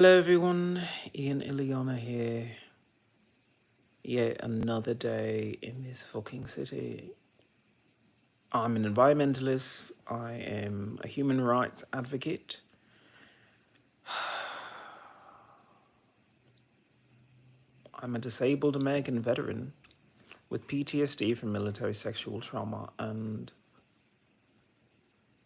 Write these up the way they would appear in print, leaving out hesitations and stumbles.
Hello everyone, XIlyana here. Yet another day in this fucking city. I'm an environmentalist, I am a human rights advocate. I'm a disabled American veteran with PTSD from military sexual trauma, and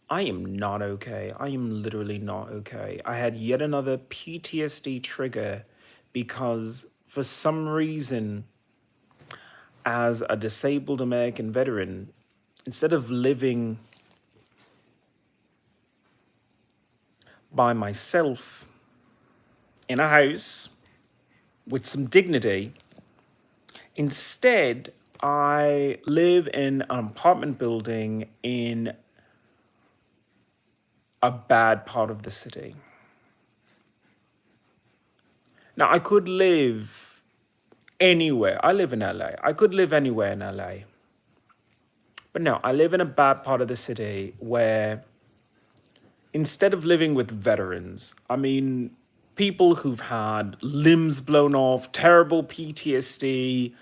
I am not okay. I am literally not okay. I had yet another PTSD trigger because for some reason, as a disabled American veteran, instead of living by myself in a house with some dignity, instead, I live in an apartment building in a bad part of the city. Now, I could live anywhere. I live in LA. I could live anywhere in LA. But no, I live in a bad part of the city where instead of living with veterans, I mean, people who've had limbs blown off, terrible PTSD,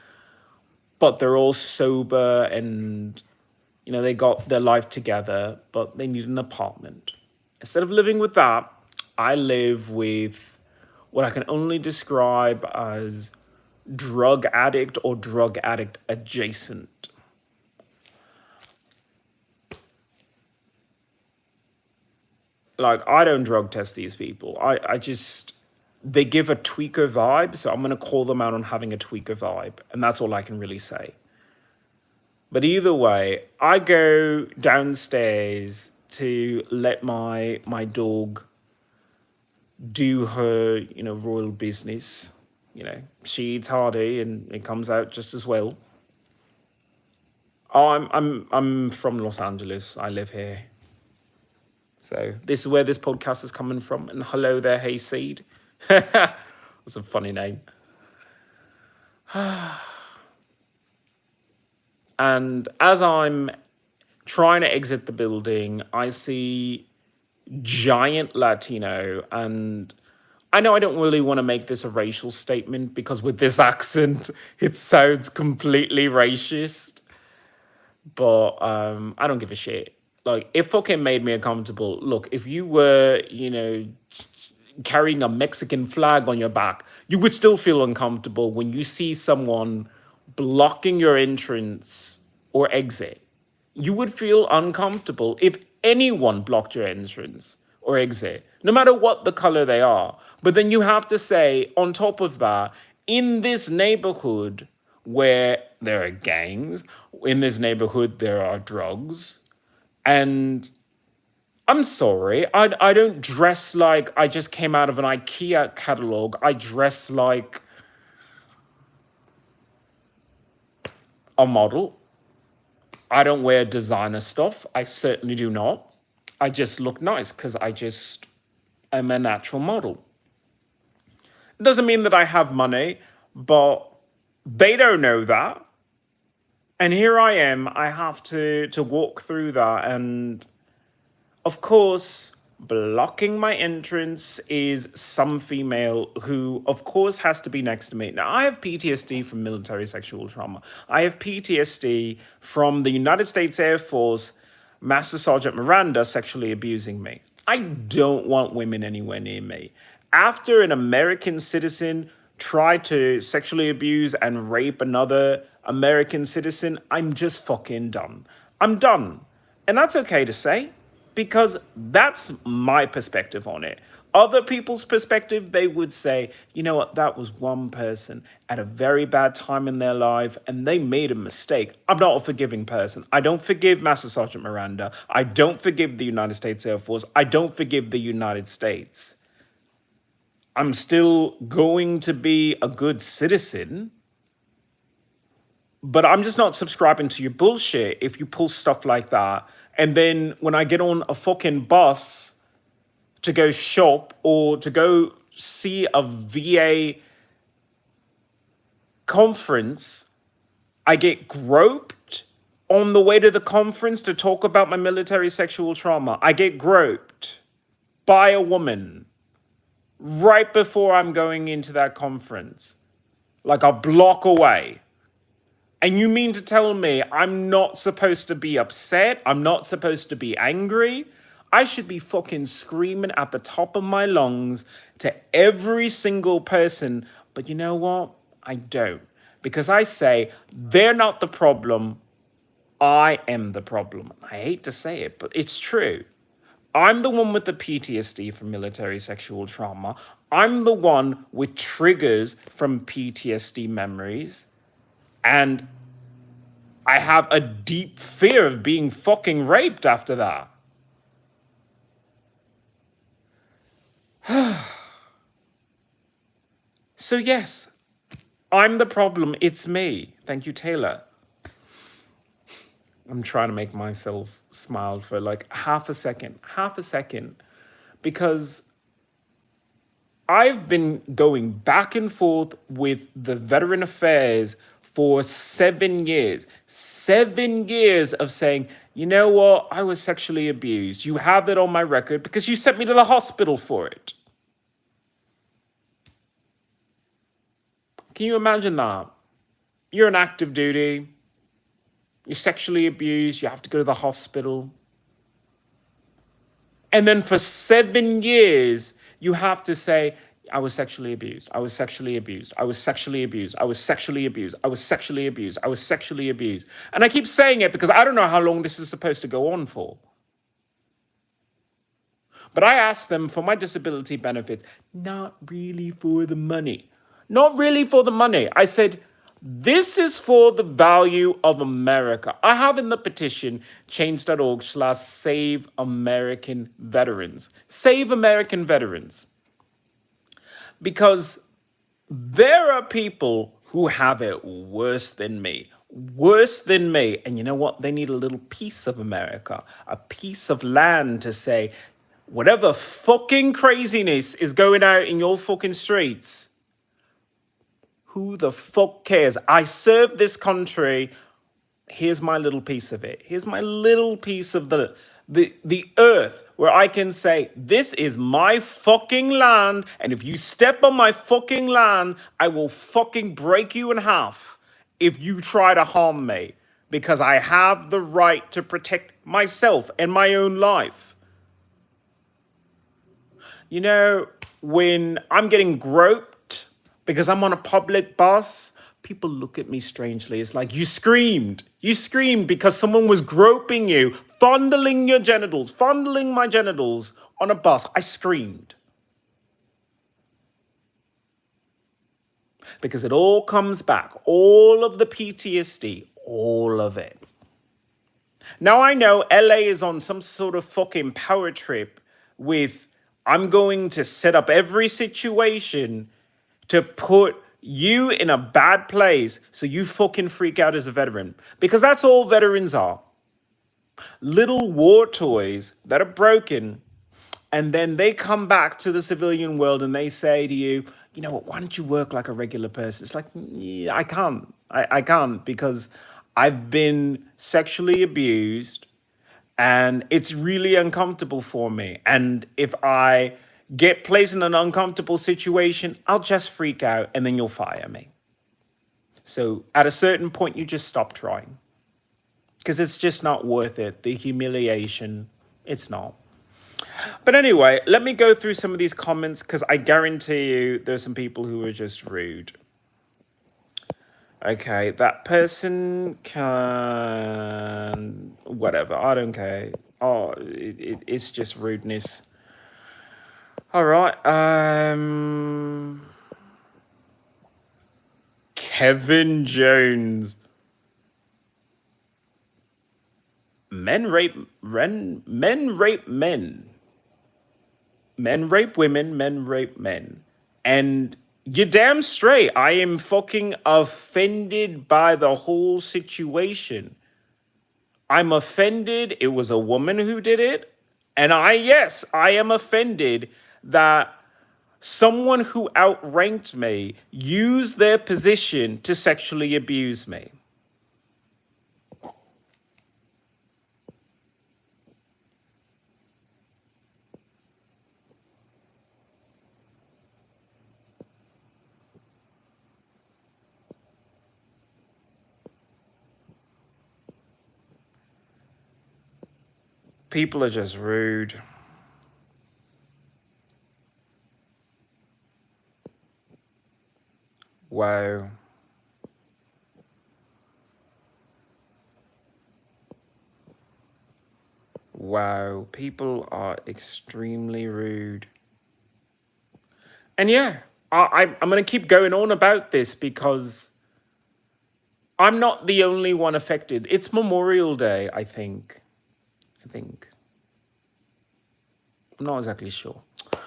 but they're all sober and, they got their life together, but they need an apartment. Instead of living with that, I live with what I can only describe as drug addict or drug addict adjacent. Like, I don't drug test these people. I just, they give a tweaker vibe, so I'm going to call them out on having a tweaker vibe. And that's all I can really say. But either way, I go downstairs to let my dog do her, royal business. She eats hearty and it comes out just as well. Oh, I'm from Los Angeles. I live here. So this is where this podcast is coming from. And hello there, Hayseed. That's a funny name. And as I'm trying to exit the building, I see giant Latino. And I know I don't really want to make this a racial statement because with this accent, it sounds completely racist. But I don't give a shit. Like, it fucking made me uncomfortable. Look, if you were, carrying a Mexican flag on your back, you would still feel uncomfortable when you see someone blocking your entrance or exit. You would feel uncomfortable if anyone blocked your entrance or exit, no matter what the color they are. But then you have to say, on top of that, in this neighborhood where there are gangs, in this neighborhood there are drugs, and I'm sorry, I don't dress like I just came out of an IKEA catalog. I dress like a model. I don't wear designer stuff. I certainly do not. I just look nice because I just am a natural model. It doesn't mean that I have money, but they don't know that. And here I am, I have to walk through that, and of course, blocking my entrance is some female who, of course, has to be next to me. Now, I have PTSD from military sexual trauma. I have PTSD from the United States Air Force, Master Sergeant Miranda sexually abusing me. I don't want women anywhere near me. After an American citizen tried to sexually abuse and rape another American citizen, I'm just fucking done. I'm done. And that's okay to say, because that's my perspective on it. Other people's perspective, they would say, you know what, that was one person at a very bad time in their life and they made a mistake. I'm not a forgiving person. I don't forgive Master Sergeant Miranda. I don't forgive the United States Air Force. I don't forgive the United States. I'm still going to be a good citizen, but I'm just not subscribing to your bullshit if you pull stuff like that. And then when I get on a fucking bus to go shop or to go see a VA conference, I get groped on the way to the conference to talk about my military sexual trauma. I get groped by a woman right before I'm going into that conference, like a block away. And you mean to tell me I'm not supposed to be upset? I'm not supposed to be angry? I should be fucking screaming at the top of my lungs to every single person. But you know what? I don't. Because I say, they're not the problem. I am the problem. I hate to say it, but it's true. I'm the one with the PTSD from military sexual trauma. I'm the one with triggers from PTSD memories. And I have a deep fear of being fucking raped after that. So yes, I'm the problem. It's me. Thank you, Taylor. I'm trying to make myself smile for like half a second, because I've been going back and forth with the Veteran Affairs for 7 years. 7 years of saying, you know what, I was sexually abused. You have that on my record because you sent me to the hospital for it. Can you imagine that? You're on active duty. You're sexually abused. You have to go to the hospital. And then for 7 years, you have to say, I was sexually abused. I was sexually abused. I was sexually abused. I was sexually abused. I was sexually abused. I was sexually abused. And I keep saying it because I don't know how long this is supposed to go on for. But I asked them for my disability benefits, not really for the money. Not really for the money. I said, this is for the value of America. I have in the petition change.org/Save American Veterans. Save American Veterans. Because there are people who have it worse than me. Worse than me. And you know what? They need a little piece of America, a piece of land to say, whatever fucking craziness is going out in your fucking streets, who the fuck cares? I serve this country. Here's my little piece of it. Here's my little piece of the earth where I can say, this is my fucking land. And if you step on my fucking land, I will fucking break you in half if you try to harm me, because I have the right to protect myself and my own life. You know, when I'm getting groped because I'm on a public bus, people look at me strangely. It's like, you screamed. You screamed because someone was groping you, fondling your genitals, fondling my genitals on a bus. I screamed. Because it all comes back. All of the PTSD, all of it. Now I know LA is on some sort of fucking power trip with, I'm going to set up every situation to put you in a bad place so you fucking freak out as a veteran. Because that's all veterans are. Little war toys that are broken, and then they come back to the civilian world and they say to you, you know what, why don't you work like a regular person? It's like, yeah, I can't. I can't, because I've been sexually abused and it's really uncomfortable for me. And if I get placed in an uncomfortable situation, I'll just freak out and then you'll fire me. So at a certain point, you just stop trying, because it's just not worth it. The humiliation, it's not. But anyway, let me go through some of these comments, because I guarantee you there's some people who are just rude. Okay, that person can... whatever, I don't care. Oh, it's just rudeness. All right, Kevin Jones. Men rape men. Men rape men. Men rape women. Men rape men. And you're damn straight. I am fucking offended by the whole situation. I'm offended it was a woman who did it. And yes, I am offended that someone who outranked me used their position to sexually abuse me. People are just rude. Wow. Wow. People are extremely rude. And yeah, I'm going to keep going on about this because I'm not the only one affected. It's Memorial Day, I think. I'm not exactly sure. I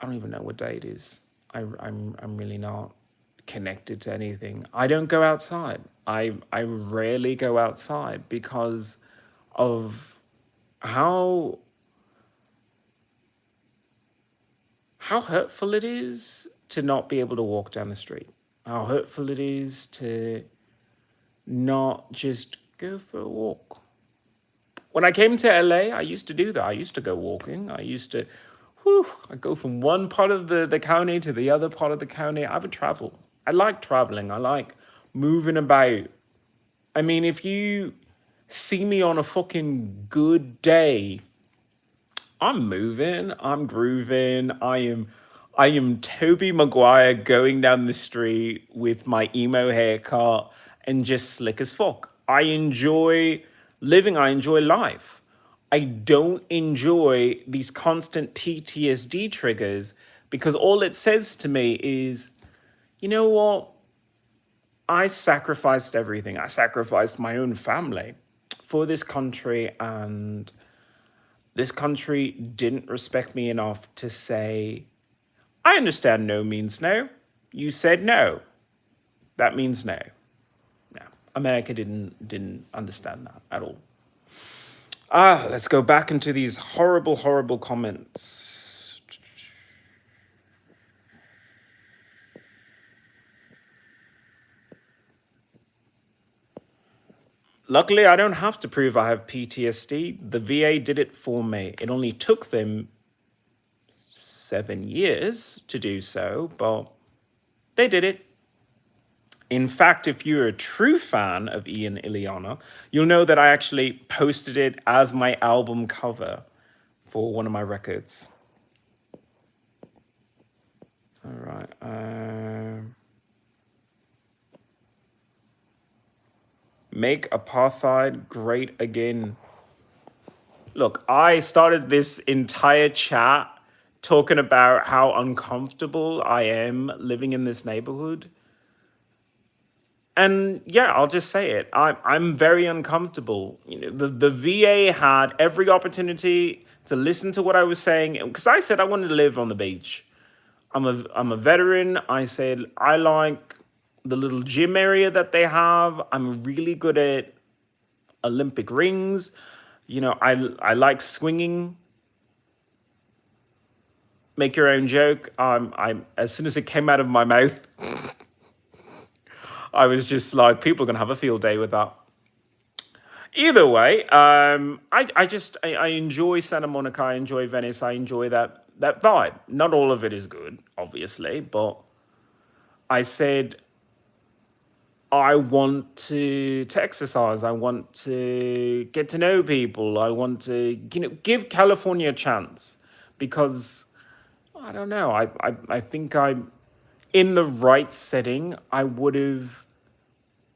don't even know what day it is. I'm really not connected to anything. I don't go outside. I rarely go outside because of how hurtful it is to not be able to walk down the street. How hurtful it is to not just go for a walk. When I came to LA, I used to do that. I used to go walking. I go from one part of the county to the other part of the county. I would travel. I like traveling. I like moving about. I mean, if you see me on a fucking good day, I'm moving, I'm grooving. I am Toby Maguire going down the street with my emo haircut and just slick as fuck. I enjoy living, I enjoy life. I don't enjoy these constant PTSD triggers because all it says to me is, you know what? I sacrificed everything. I sacrificed my own family for this country, and this country didn't respect me enough to say, I understand no means no. You said no. That means no. No. America didn't understand that at all. Let's go back into these horrible, horrible comments. Luckily, I don't have to prove I have PTSD. The VA did it for me. It only took them 7 years to do so, but they did it. In fact, if you're a true fan of XIlyana, you'll know that I actually posted it as my album cover for one of my records. All right. Make apartheid great again. Look, I started this entire chat talking about how uncomfortable I am living in this neighborhood. And yeah, I'll just say it. I'm very uncomfortable. You know, the VA had every opportunity to listen to what I was saying because I said I wanted to live on the beach. I'm a veteran. I said I like the little gym area that they have. I'm really good at Olympic rings. You know, I like swinging. Make your own joke. I as soon as it came out of my mouth, I was just like, people are gonna have a field day with that. Either way, I enjoy Santa Monica. I enjoy Venice. I enjoy that vibe. Not all of it is good, obviously, but I said I want to exercise. I want to get to know people. I want to give California a chance because I don't know. I think I'm in the right setting. I would have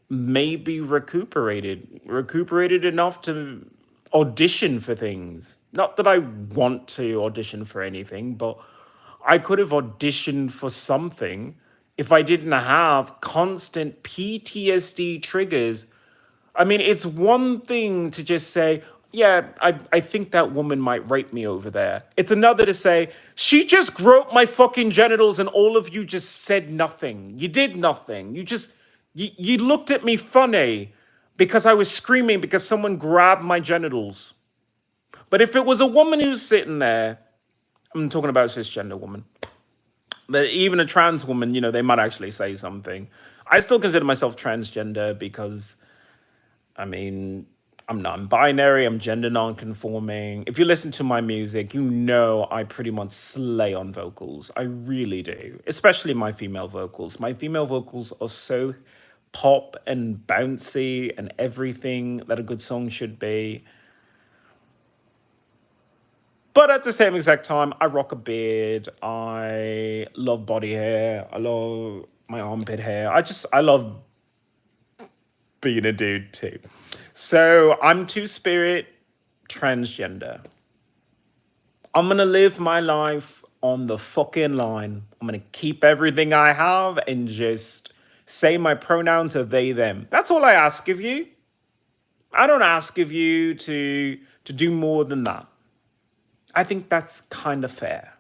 maybe recuperated enough to audition for things. Not that I want to audition for anything, but I could have auditioned for something if I didn't have constant PTSD triggers. I mean, it's one thing to just say, yeah, I think that woman might rape me over there. It's another to say, she just groped my fucking genitals and all of you just said nothing. You did nothing. You looked at me funny because I was screaming because someone grabbed my genitals. But if it was a woman who's sitting there, I'm talking about a cisgender woman, but even a trans woman, they might actually say something. I still consider myself transgender because, I mean, I'm non-binary, I'm gender non-conforming. If you listen to my music, you know I pretty much slay on vocals. I really do, especially my female vocals. My female vocals are so pop and bouncy and everything that a good song should be. But at the same exact time, I rock a beard. I love body hair. I love my armpit hair. I love being a dude too. So I'm two-spirit, transgender. I'm gonna live my life on the fucking line. I'm gonna keep everything I have and just say my pronouns are they, them. That's all I ask of you. I don't ask of you to do more than that. I think that's kind of fair.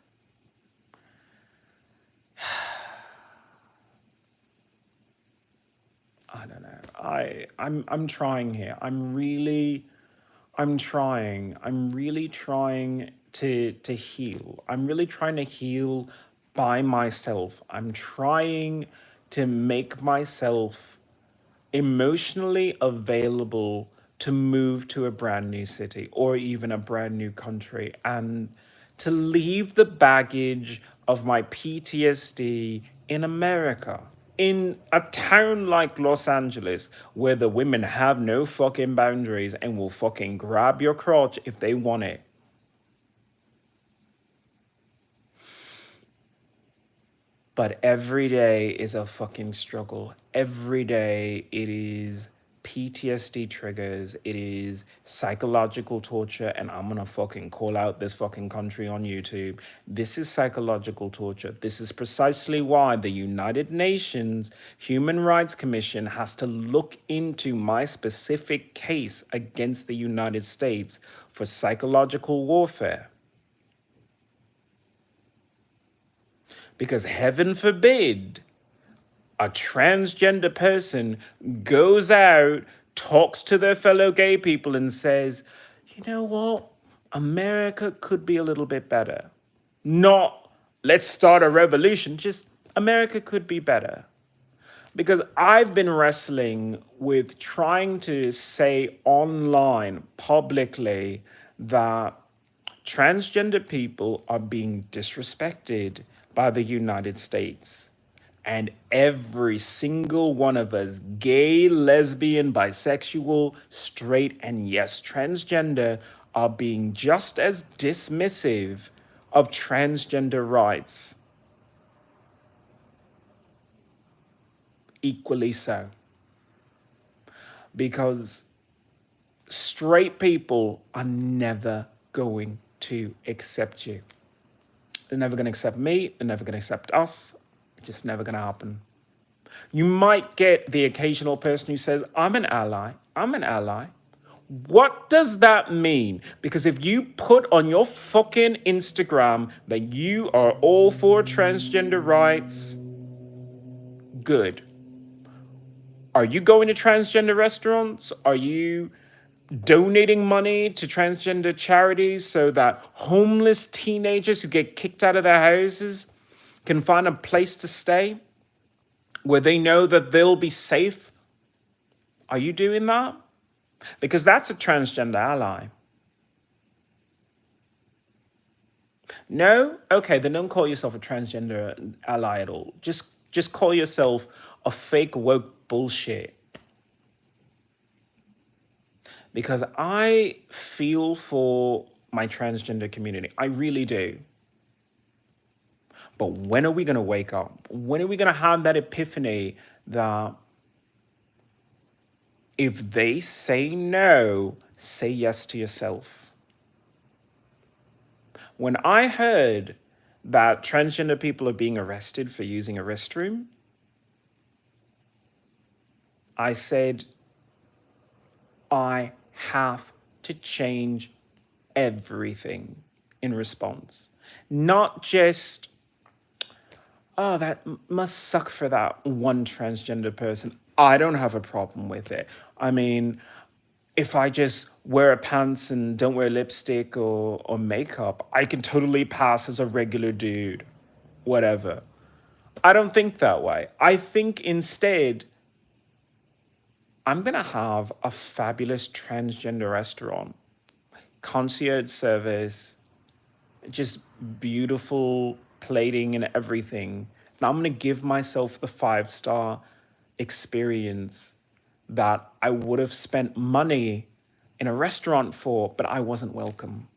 I don't know. I'm trying here. I'm trying. I'm really trying to heal. I'm really trying to heal by myself. I'm trying to make myself emotionally available to move to a brand new city or even a brand new country and to leave the baggage of my PTSD in America. In a town like Los Angeles, where the women have no fucking boundaries and will fucking grab your crotch if they want it. But every day is a fucking struggle. Every day it is PTSD triggers, it is psychological torture, and I'm gonna fucking call out this fucking country on YouTube. This is psychological torture. This is precisely why the United Nations Human Rights Commission has to look into my specific case against the United States for psychological warfare. Because heaven forbid a transgender person goes out, talks to their fellow gay people, and says, you know what? America could be a little bit better. Not, let's start a revolution, just America could be better. Because I've been wrestling with trying to say online publicly that transgender people are being disrespected by the United States. And every single one of us, gay, lesbian, bisexual, straight, and yes, transgender, are being just as dismissive of transgender rights. Equally so. Because straight people are never going to accept you. They're never going to accept me. They're never going to accept us. It's just never going to happen. You might get the occasional person who says, I'm an ally. I'm an ally. What does that mean? Because if you put on your fucking Instagram that you are all for transgender rights, good. Are you going to transgender restaurants? Are you donating money to transgender charities so that homeless teenagers who get kicked out of their houses can find a place to stay where they know that they'll be safe? Are you doing that? Because that's a transgender ally. No? Okay, then don't call yourself a transgender ally at all. Just call yourself a fake woke bullshit. Because I feel for my transgender community. I really do. But when are we going to wake up? When are we going to have that epiphany that if they say no, say yes to yourself? When I heard that transgender people are being arrested for using a restroom, I said, I have to change everything in response. Not just, oh, that must suck for that one transgender person. I don't have a problem with it. I mean, if I just wear pants and don't wear lipstick or makeup, I can totally pass as a regular dude, whatever. I don't think that way. I think instead, I'm going to have a fabulous transgender restaurant, concierge service, just beautiful plating and everything. And I'm going to give myself the 5-star experience that I would have spent money in a restaurant for, but I wasn't welcome.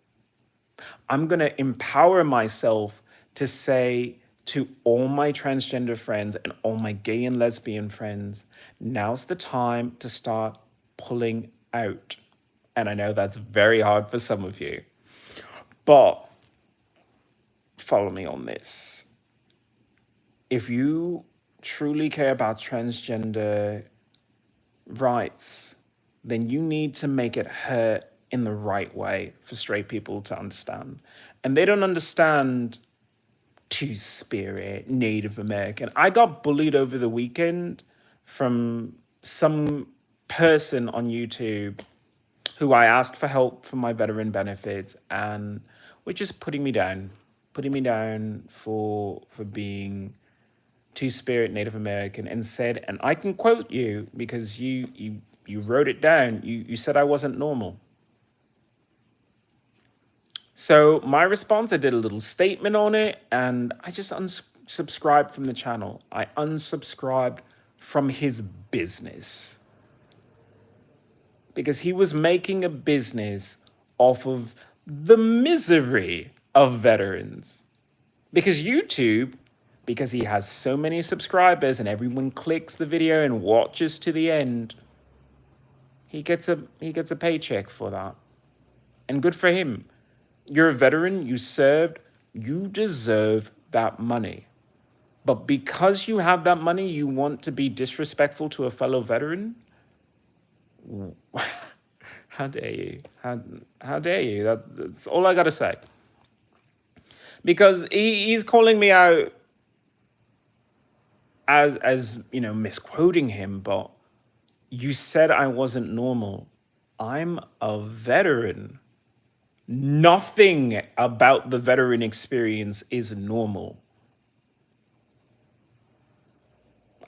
I'm going to empower myself to say to all my transgender friends and all my gay and lesbian friends, now's the time to start pulling out. And I know that's very hard for some of you, but follow me on this. If you truly care about transgender rights, then you need to make it hurt in the right way for straight people to understand. And they don't understand Two-Spirit, Native American. I got bullied over the weekend from some person on YouTube who I asked for help for my veteran benefits and were just putting me down for being Two-Spirit Native American, and said, and I can quote you because you wrote it down, you said I wasn't normal. So my response, I did a little statement on it, and I just unsubscribed from the channel. I unsubscribed from his business because he was making a business off of the misery of veterans. Because YouTube, because he has so many subscribers and everyone clicks the video and watches to the end, he gets a paycheck for that. And good for him. You're a veteran, you served, you deserve that money. But because you have that money, you want to be disrespectful to a fellow veteran? How dare you? How dare you? That's all I gotta say. Because he's calling me out as misquoting him, but you said I wasn't normal. I'm a veteran. Nothing about the veteran experience is normal.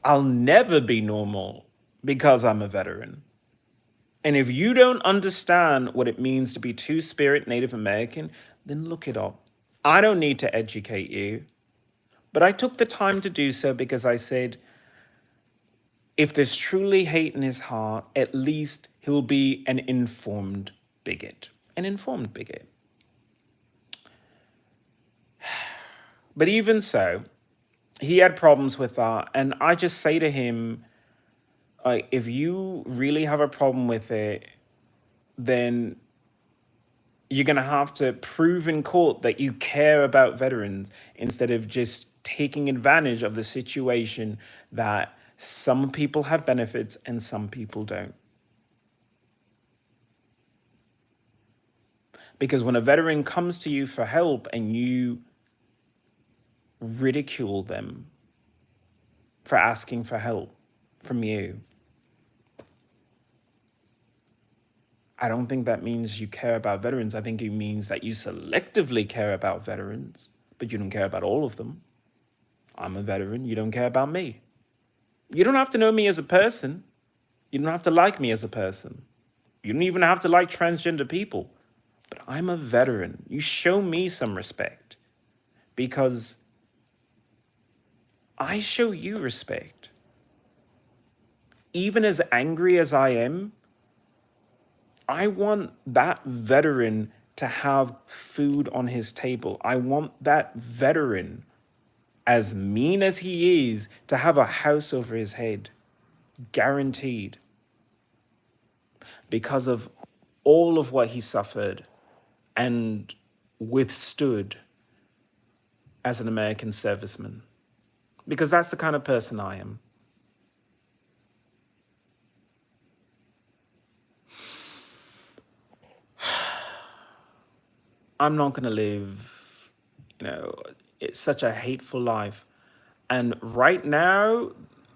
I'll never be normal because I'm a veteran. And if you don't understand what it means to be Two-Spirit Native American, then look it up. I don't need to educate you, but I took the time to do so because I said, if there's truly hate in his heart, at least he'll be an informed bigot. An informed bigot. But even so, he had problems with that. And I just say to him, if you really have a problem with it, then you're going to have to prove in court that you care about veterans instead of just taking advantage of the situation that some people have benefits and some people don't. Because when a veteran comes to you for help and you ridicule them for asking for help from you, I don't think that means you care about veterans. I think it means that you selectively care about veterans, but you don't care about all of them. I'm a veteran. You don't care about me. You don't have to know me as a person. You don't have to like me as a person. You don't even have to like transgender people. But I'm a veteran. You show me some respect because I show you respect. Even as angry as I am, I want that veteran to have food on his table. I want that veteran, as mean as he is, to have a house over his head. Guaranteed. Because of all of what he suffered and withstood as an American serviceman. Because that's the kind of person I am. I'm not going to live, it's such a hateful life. And right now,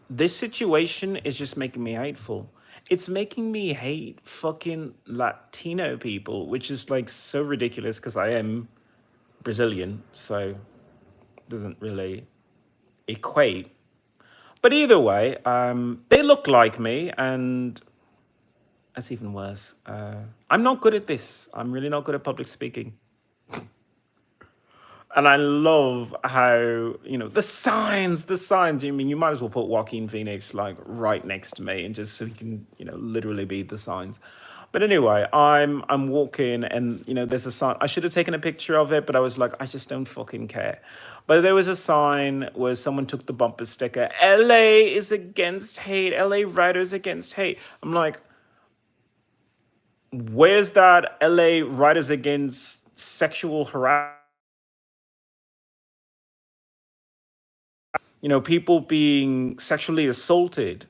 this situation is just making me hateful. It's making me hate fucking Latino people, which is like so ridiculous because I am Brazilian, so it doesn't really equate. But either way, they look like me, and that's even worse. I'm not good at this. I'm really not good at public speaking. And I love how, the signs. I mean, you might as well put Joaquin Phoenix like right next to me and just so he can, literally be the signs. But anyway, I'm walking and there's a sign. I should have taken a picture of it, but I was like, I just don't fucking care. But there was a sign where someone took the bumper sticker, LA is against hate, LA writers against hate. I'm like, where's that LA writers against sexual harassment? People being sexually assaulted.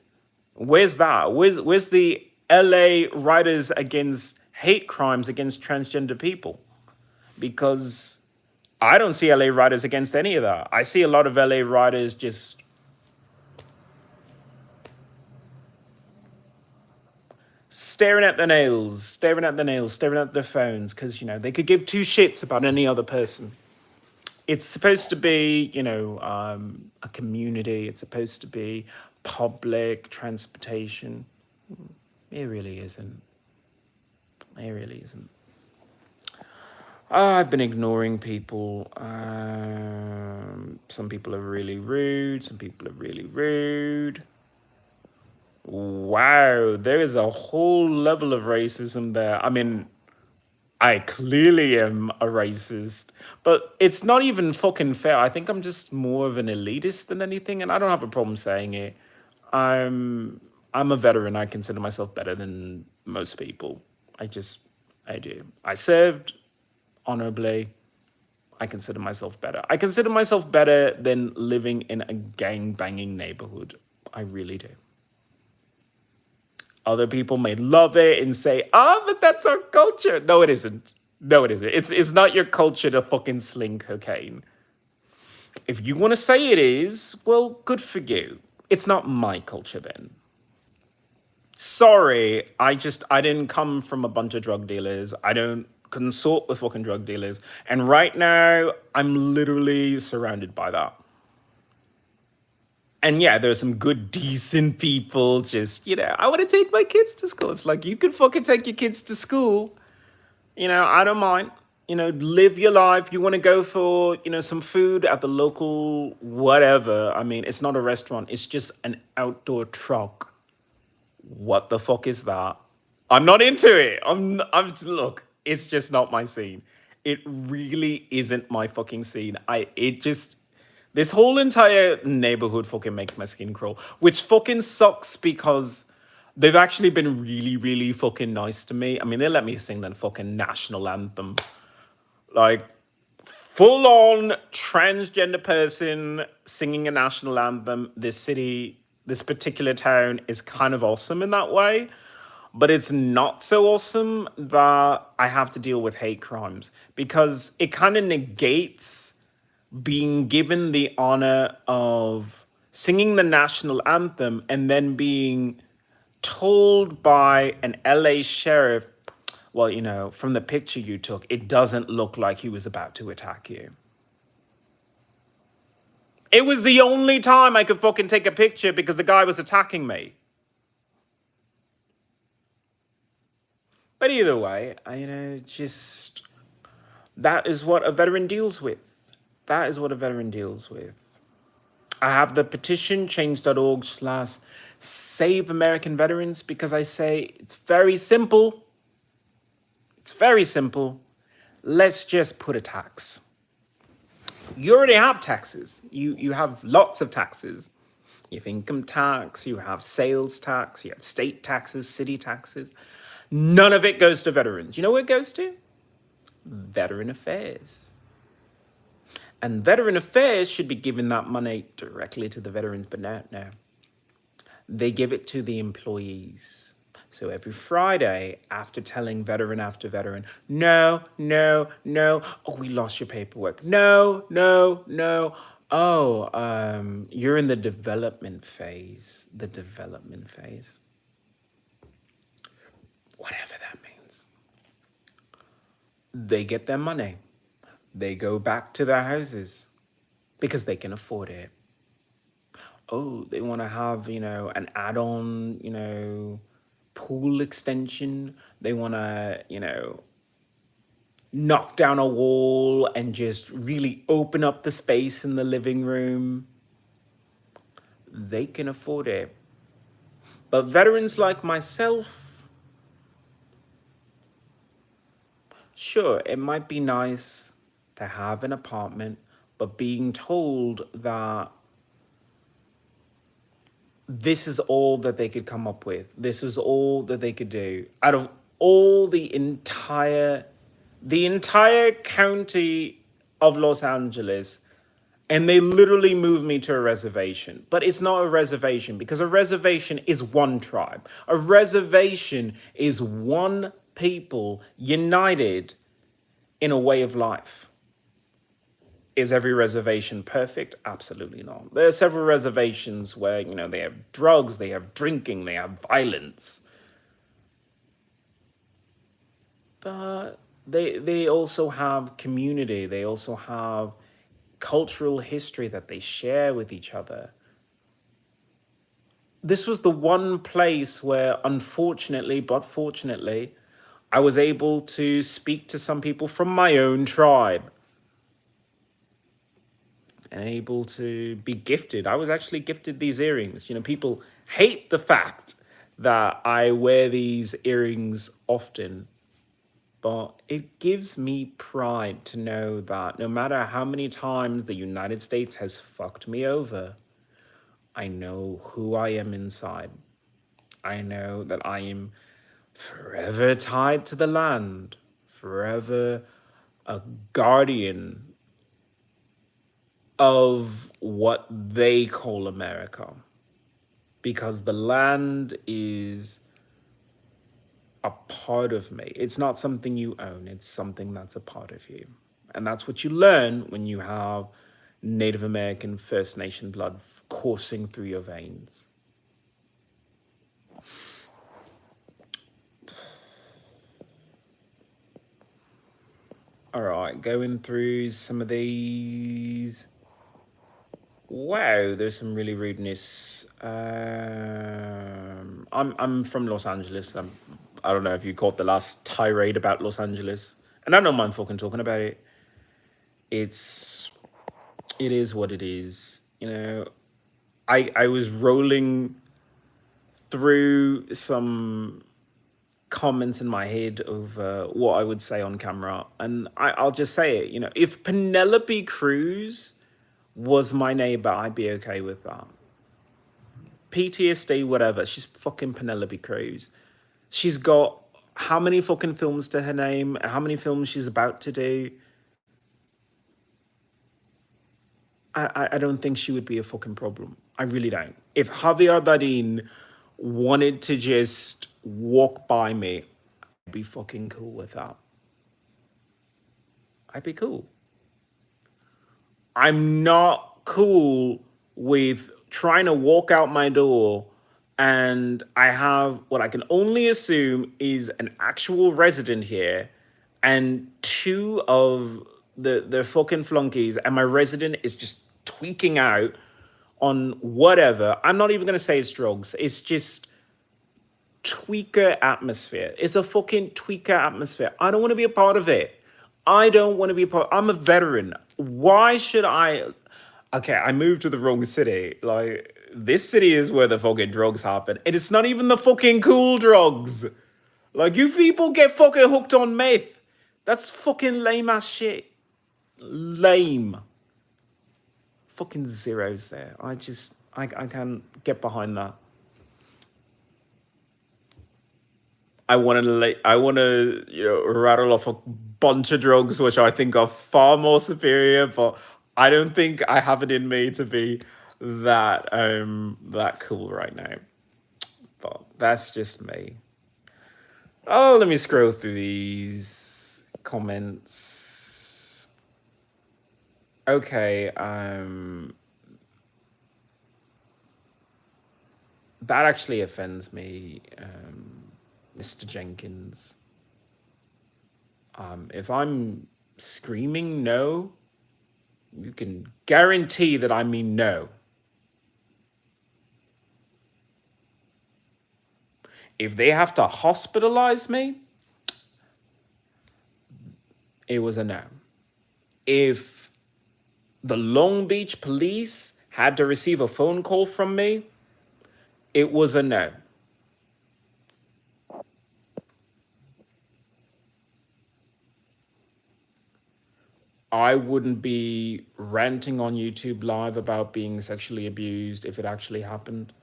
Where's that? Where's the LA writers against hate crimes against transgender people? Because I don't see LA writers against any of that. I see a lot of LA writers just staring at their nails, staring at their nails, staring at their phones, because they could give two shits about any other person. It's supposed to be, a community. It's supposed to be public transportation. It really isn't. It really isn't. I've been ignoring people. Some people are really rude. Some people are really rude. Wow, there is a whole level of racism there. I mean, I clearly am a racist, but it's not even fucking fair. I think I'm just more of an elitist than anything, and I don't have a problem saying it. I'm a veteran. I consider myself better than most people. I do. I served honorably. I consider myself better. I consider myself better than living in a gang banging neighborhood. I really do. Other people may love it and say, but that's our culture. No, it isn't. No, it isn't. It's not your culture to fucking sling cocaine. If you want to say it is, well, good for you. It's not my culture then. Sorry, I didn't come from a bunch of drug dealers. I don't consort with fucking drug dealers. And right now, I'm literally surrounded by that. And yeah, there's some good, decent people just, I want to take my kids to school. It's like, you could fucking take your kids to school. I don't mind. Live your life. You want to go for, some food at the local whatever. I mean, it's not a restaurant. It's just an outdoor truck. What the fuck is that? I'm not into it. Look, it's just not my scene. It really isn't my fucking scene. This whole entire neighborhood fucking makes my skin crawl, which fucking sucks because they've actually been really, really fucking nice to me. I mean, they let me sing the fucking national anthem. Like, full on transgender person singing a national anthem. This particular town is kind of awesome in that way. But it's not so awesome that I have to deal with hate crimes because it kind of negates being given the honor of singing the national anthem and then being told by an LA sheriff, well, from the picture you took, it doesn't look like he was about to attack you. It was the only time I could fucking take a picture because the guy was attacking me. But either way, that is what a veteran deals with. That is what a veteran deals with. I have the petition, change.org/Save American Veterans, because I say it's very simple. It's very simple. Let's just put a tax. You already have taxes. You have lots of taxes. You have income tax, you have sales tax, you have state taxes, city taxes. None of it goes to veterans. You know where it goes to? Veteran Affairs. And Veteran Affairs should be giving that money directly to the veterans, but no. They give it to the employees. So every Friday, after telling veteran after veteran, no, oh, we lost your paperwork. No. Oh, you're in the development phase. Whatever that means. They get their money. They go back to their houses because they can afford it. Oh, they want to have, an add-on, pool extension. They want to, knock down a wall and just really open up the space in the living room. They can afford it. But veterans like myself, Sure, it might be nice to have an apartment, but being told that this is all that they could come up with, this was all that they could do out of all the entire county of Los Angeles, and they literally moved me to a reservation. But it's not a reservation, because a reservation is one tribe. A reservation is one people united in a way of life. Is every reservation perfect? Absolutely not. There are several reservations where, they have drugs, they have drinking, they have violence. But they also have community. They also have cultural history that they share with each other. This was the one place where, unfortunately, but fortunately, I was able to speak to some people from my own tribe and able to be gifted. I was actually gifted these earrings. People hate the fact that I wear these earrings often, but it gives me pride to know that no matter how many times the United States has fucked me over, I know who I am inside. I know that I am forever tied to the land, forever a guardian of what they call America. Because the land is a part of me. It's not something you own, it's something that's a part of you. And that's what you learn when you have Native American First Nation blood coursing through your veins. All right, going through some of these. Wow, there's some really rudeness. I'm from Los Angeles. I don't know if you caught the last tirade about Los Angeles, and I don't mind fucking talking about it. It is what it is. I was rolling through some comments in my head of what I would say on camera, and I'll just say it. If Penelope Cruz was my neighbor, I'd be okay with that. PTSD, whatever. She's fucking Penelope Cruz. She's got how many fucking films to her name? How many films she's about to do? I don't think she would be a fucking problem. I really don't. If Javier Bardem wanted to just walk by me, I'd be fucking cool with that. I'd be cool. I'm not cool with trying to walk out my door and I have what I can only assume is an actual resident here and two of the fucking flunkies, and my resident is just tweaking out on whatever. I'm not even going to say it's drugs. It's just tweaker atmosphere. It's a fucking tweaker atmosphere. I don't want to be a part of it. I don't want to be a part. I'm a veteran. Why should I? Okay, I moved to the wrong city. Like, this city is where the fucking drugs happen. And it's not even the fucking cool drugs. Like, you people get fucking hooked on meth. That's fucking lame ass shit. Lame. Fucking zeros there. I can't get behind that. I want to rattle off a bunch of drugs which I think are far more superior, but I don't think I have it in me to be that cool right now. But that's just me. Oh, let me scroll through these comments. Okay, that actually offends me, Mr. Jenkins. If I'm screaming no, you can guarantee that I mean no. If they have to hospitalize me, it was a no. If the Long Beach police had to receive a phone call from me, it was a no. I wouldn't be ranting on YouTube Live about being sexually abused if it actually happened.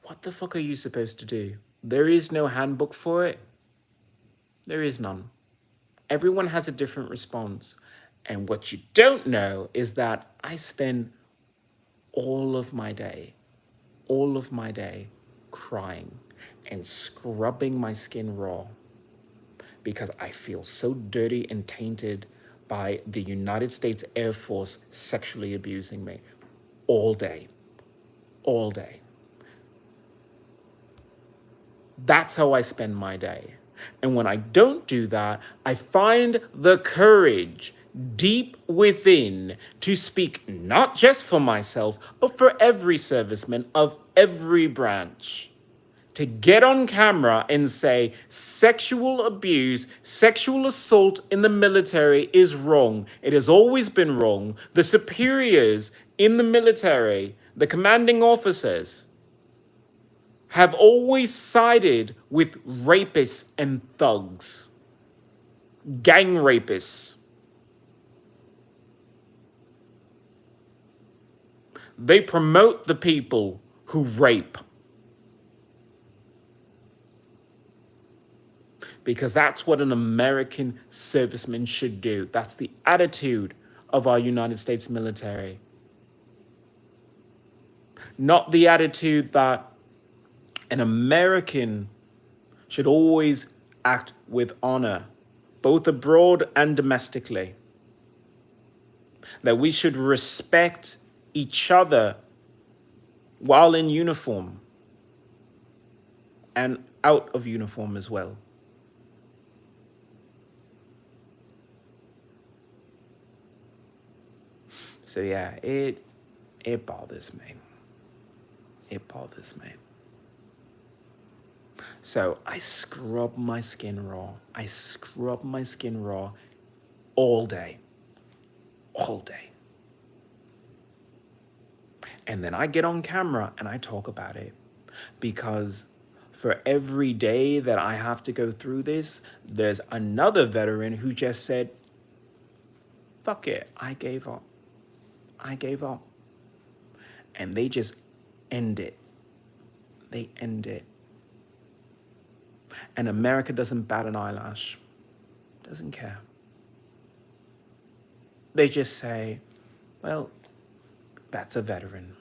What the fuck are you supposed to do? There is no handbook for it. There is none. Everyone has a different response. And what you don't know is that I spend all of my day crying and scrubbing my skin raw because I feel so dirty and tainted by the United States Air Force sexually abusing me all day, all day. That's how I spend my day. And when I don't do that, I find the courage deep within to speak not just for myself, but for every serviceman of every branch. To get on camera and say sexual abuse, sexual assault in the military is wrong. It has always been wrong. The superiors in the military, the commanding officers, have always sided with rapists and thugs, gang rapists. They promote the people who rape because that's what an American serviceman should do. That's the attitude of our United States military. Not the attitude that an American should always act with honor, both abroad and domestically. That we should respect each other while in uniform and out of uniform as well. So yeah, it bothers me. It bothers me. So I scrub my skin raw. I scrub my skin raw all day. All day. And then I get on camera and I talk about it. Because for every day that I have to go through this, there's another veteran who just said, fuck it, I gave up. I gave up. And they just end it. They end it. And America doesn't bat an eyelash. Doesn't care. They just say, well, that's a veteran.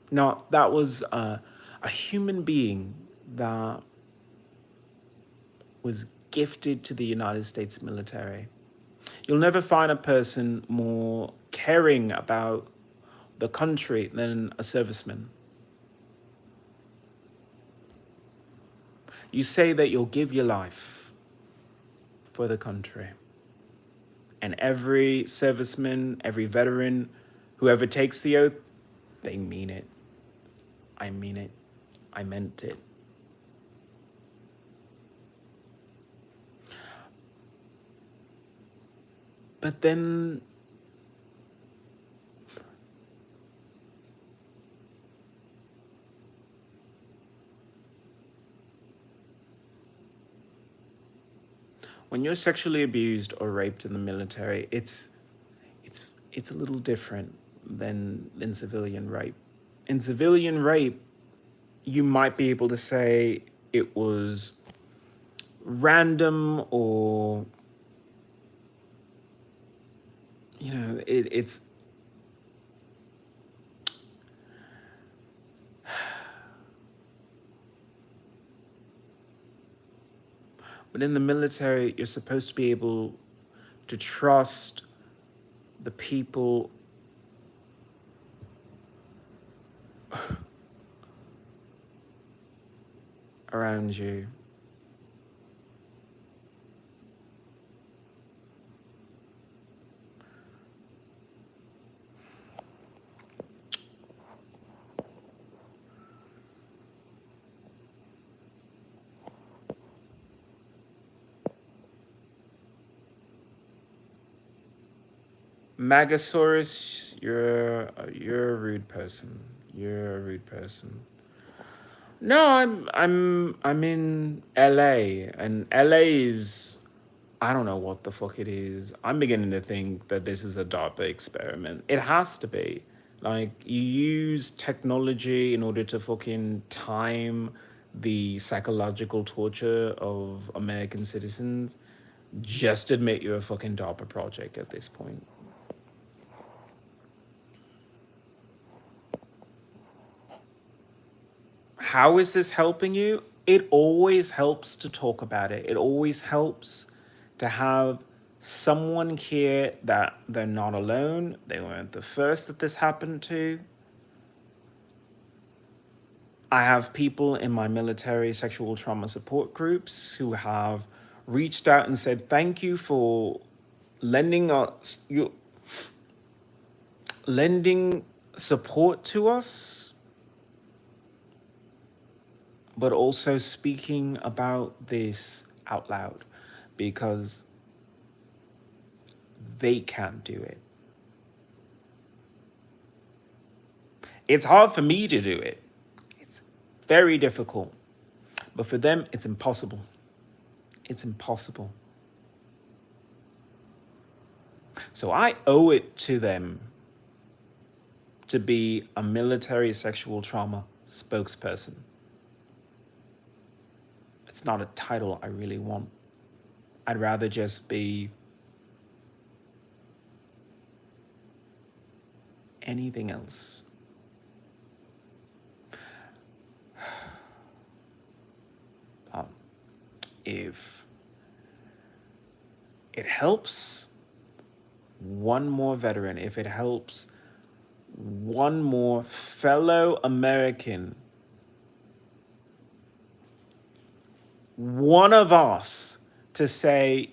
No, that was a human being that was gifted to the United States military. You'll never find a person more caring about the country than a serviceman. You say that you'll give your life for the country. And every serviceman, every veteran, whoever takes the oath, they mean it. I mean it. I meant it. But then when you're sexually abused or raped in the military, it's a little different than civilian rape. In civilian rape, you might be able to say it was random or, you know, it's but in the military, you're supposed to be able to trust the people around you. Magasaurus, you're a rude person. You're a rude person. No, I'm in LA, and LA is, I don't know what the fuck it is. I'm beginning to think that this is a DARPA experiment. It has to be. Like, you use technology in order to fucking time the psychological torture of American citizens. Just admit you're a fucking DARPA project at this point. How is this helping you? It always helps to talk about it. It always helps to have someone here that they're not alone. They weren't the first that this happened to. I have people in my military sexual trauma support groups who have reached out and said, thank you for lending support to us, but also speaking about this out loud, because they can't do it. It's hard for me to do it. It's very difficult. But for them, it's impossible. It's impossible. So I owe it to them to be a military sexual trauma spokesperson. It's not a title I really want. I'd rather just be anything else. If it helps one more veteran, if it helps one more fellow American, one of us, to say,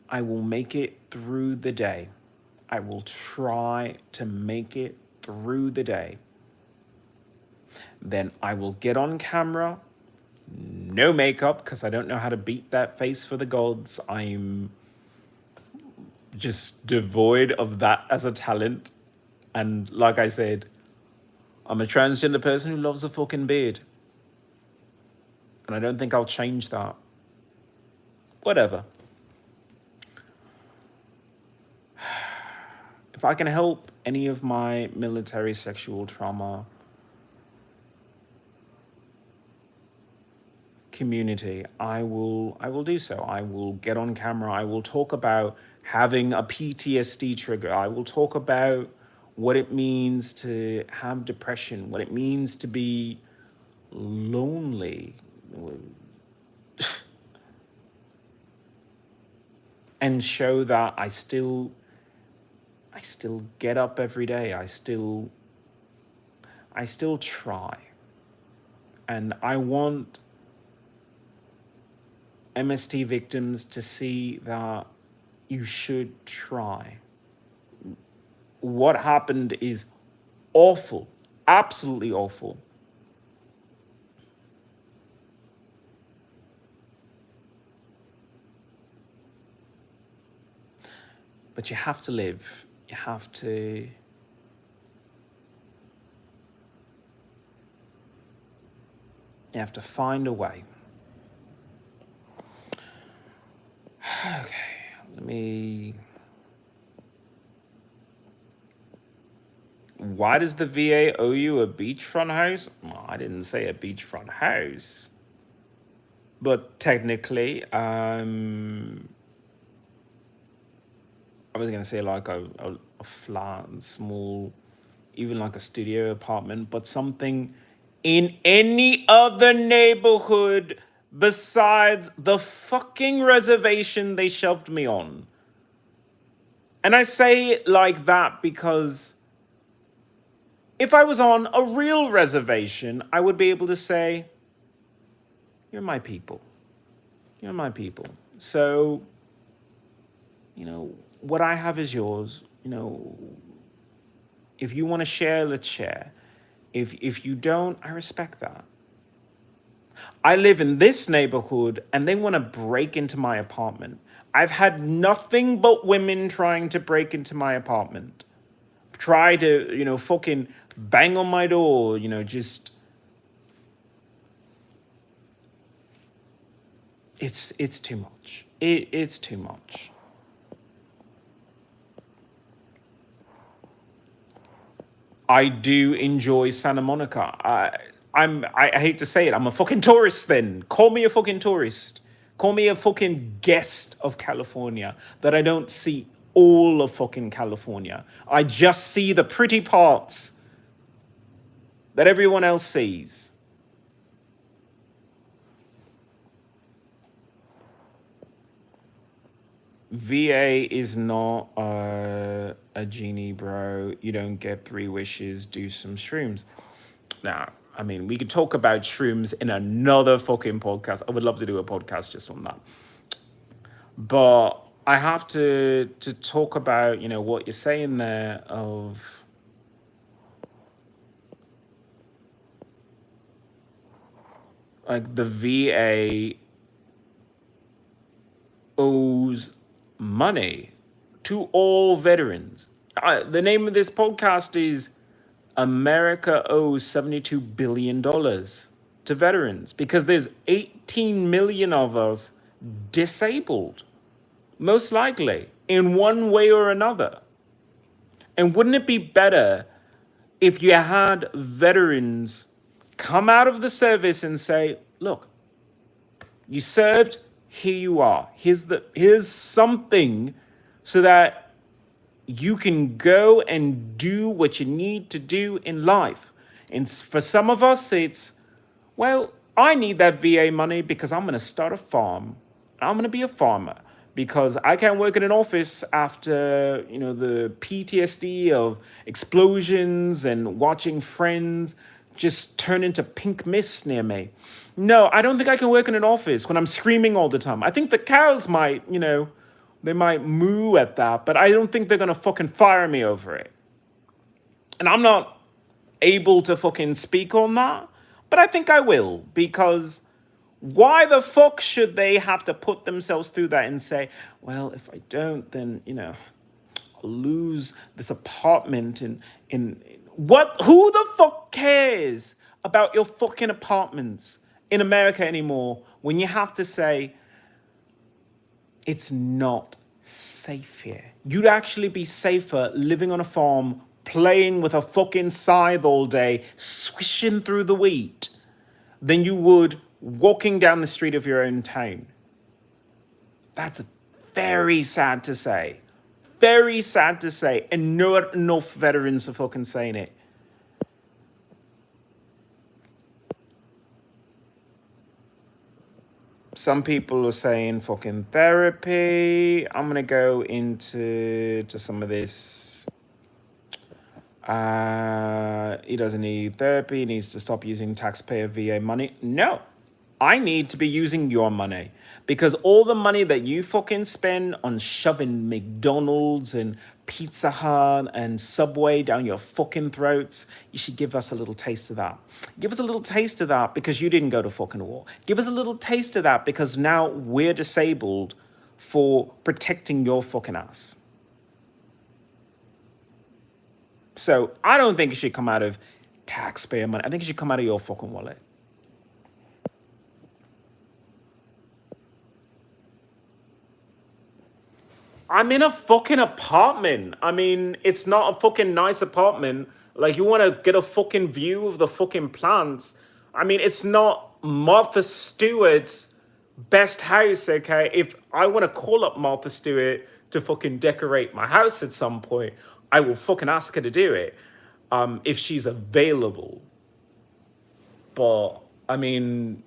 I will make it through the day. I will try to make it through the day. Then I will get on camera, no makeup, because I don't know how to beat that face for the gods. I'm just devoid of that as a talent. And like I said, I'm a transgender person who loves a fucking beard. And I don't think I'll change that. Whatever. If I can help any of my military sexual trauma community, I will do so. I will get on camera. I will talk about having a PTSD trigger. I will talk about what it means to have depression, what it means to be lonely, and show that I still get up every day. I still try. And I want MST victims to see that you should try. What happened is awful, absolutely awful. But you have to live. You have to find a way. Okay, let me... Why does the VA owe you a beachfront house? Well, I didn't say a beachfront house. But technically, I was going to say like a flat and small, even like a studio apartment, but something in any other neighborhood besides the fucking reservation they shoved me on. And I say it like that because if I was on a real reservation, I would be able to say, you're my people. You're my people. So, what I have is yours. If you want to share, let's share. If you don't, I respect that. I live in this neighborhood and they want to break into my apartment. I've had nothing but women trying to break into my apartment. Try to, fucking bang on my door, just It's too much. It's too much. I do enjoy Santa Monica. I hate to say it, I'm a fucking tourist then. Call me a fucking tourist. Call me a fucking guest of California that I don't see all of fucking California. I just see the pretty parts that everyone else sees. VA is not a genie, bro. You don't get 3 wishes, do some shrooms. Now, I mean, we could talk about shrooms in another fucking podcast. I would love to do a podcast just on that. But I have to talk about, what you're saying there of like the VA owes money to all veterans. The name of this podcast is America owes $72 billion to veterans because there's 18 million of us disabled, most likely, in one way or another. And wouldn't it be better if you had veterans come out of the service and say, look, you served, here you are. Here's something so that you can go and do what you need to do in life. And for some of us, it's, well, I need that VA money because I'm going to start a farm. I'm going to be a farmer because I can't work in an office after, the PTSD of explosions and watching friends just turn into pink mist near me. No, I don't think I can work in an office when I'm screaming all the time. I think the cows might, they might moo at that, but I don't think they're going to fucking fire me over it. And I'm not able to fucking speak on that, but I think I will, because why the fuck should they have to put themselves through that and say, well, if I don't, then, I'll lose this apartment in what? Who the fuck cares about your fucking apartments in America anymore when you have to say, it's not safe here. You'd actually be safer living on a farm, playing with a fucking scythe all day, swishing through the wheat, than you would walking down the street of your own town. That's very sad to say. Very sad to say. And not enough veterans are fucking saying it. Some people are saying fucking therapy. I'm going to go into some of this. He doesn't need therapy. He needs to stop using taxpayer VA money. No, I need to be using your money, because all the money that you fucking spend on shoving McDonald's and Pizza Hut and Subway down your fucking throats, you should give us a little taste of that. Give us a little taste of that because you didn't go to fucking war. Give us a little taste of that because now we're disabled for protecting your fucking ass. So I don't think it should come out of taxpayer money. I think it should come out of your fucking wallet. I'm in a fucking apartment. I mean, it's not a fucking nice apartment. Like, you want to get a fucking view of the fucking plants. I mean, it's not Martha Stewart's best house, okay? If I want to call up Martha Stewart to fucking decorate my house at some point, I will fucking ask her to do it, if she's available. But, I mean,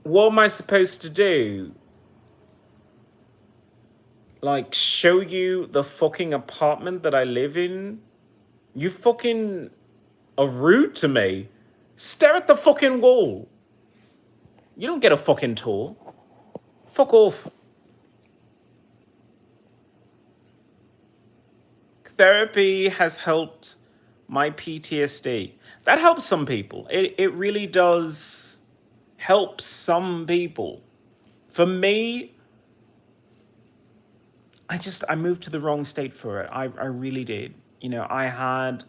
what am I supposed to do? Like, show you the fucking apartment that I live in? You fucking are rude to me. Stare at the fucking wall. You don't get a fucking tour. Fuck off. Therapy has helped my PTSD. That helps some people. It really does help some people. For me, I moved to the wrong state for it. I really did. I had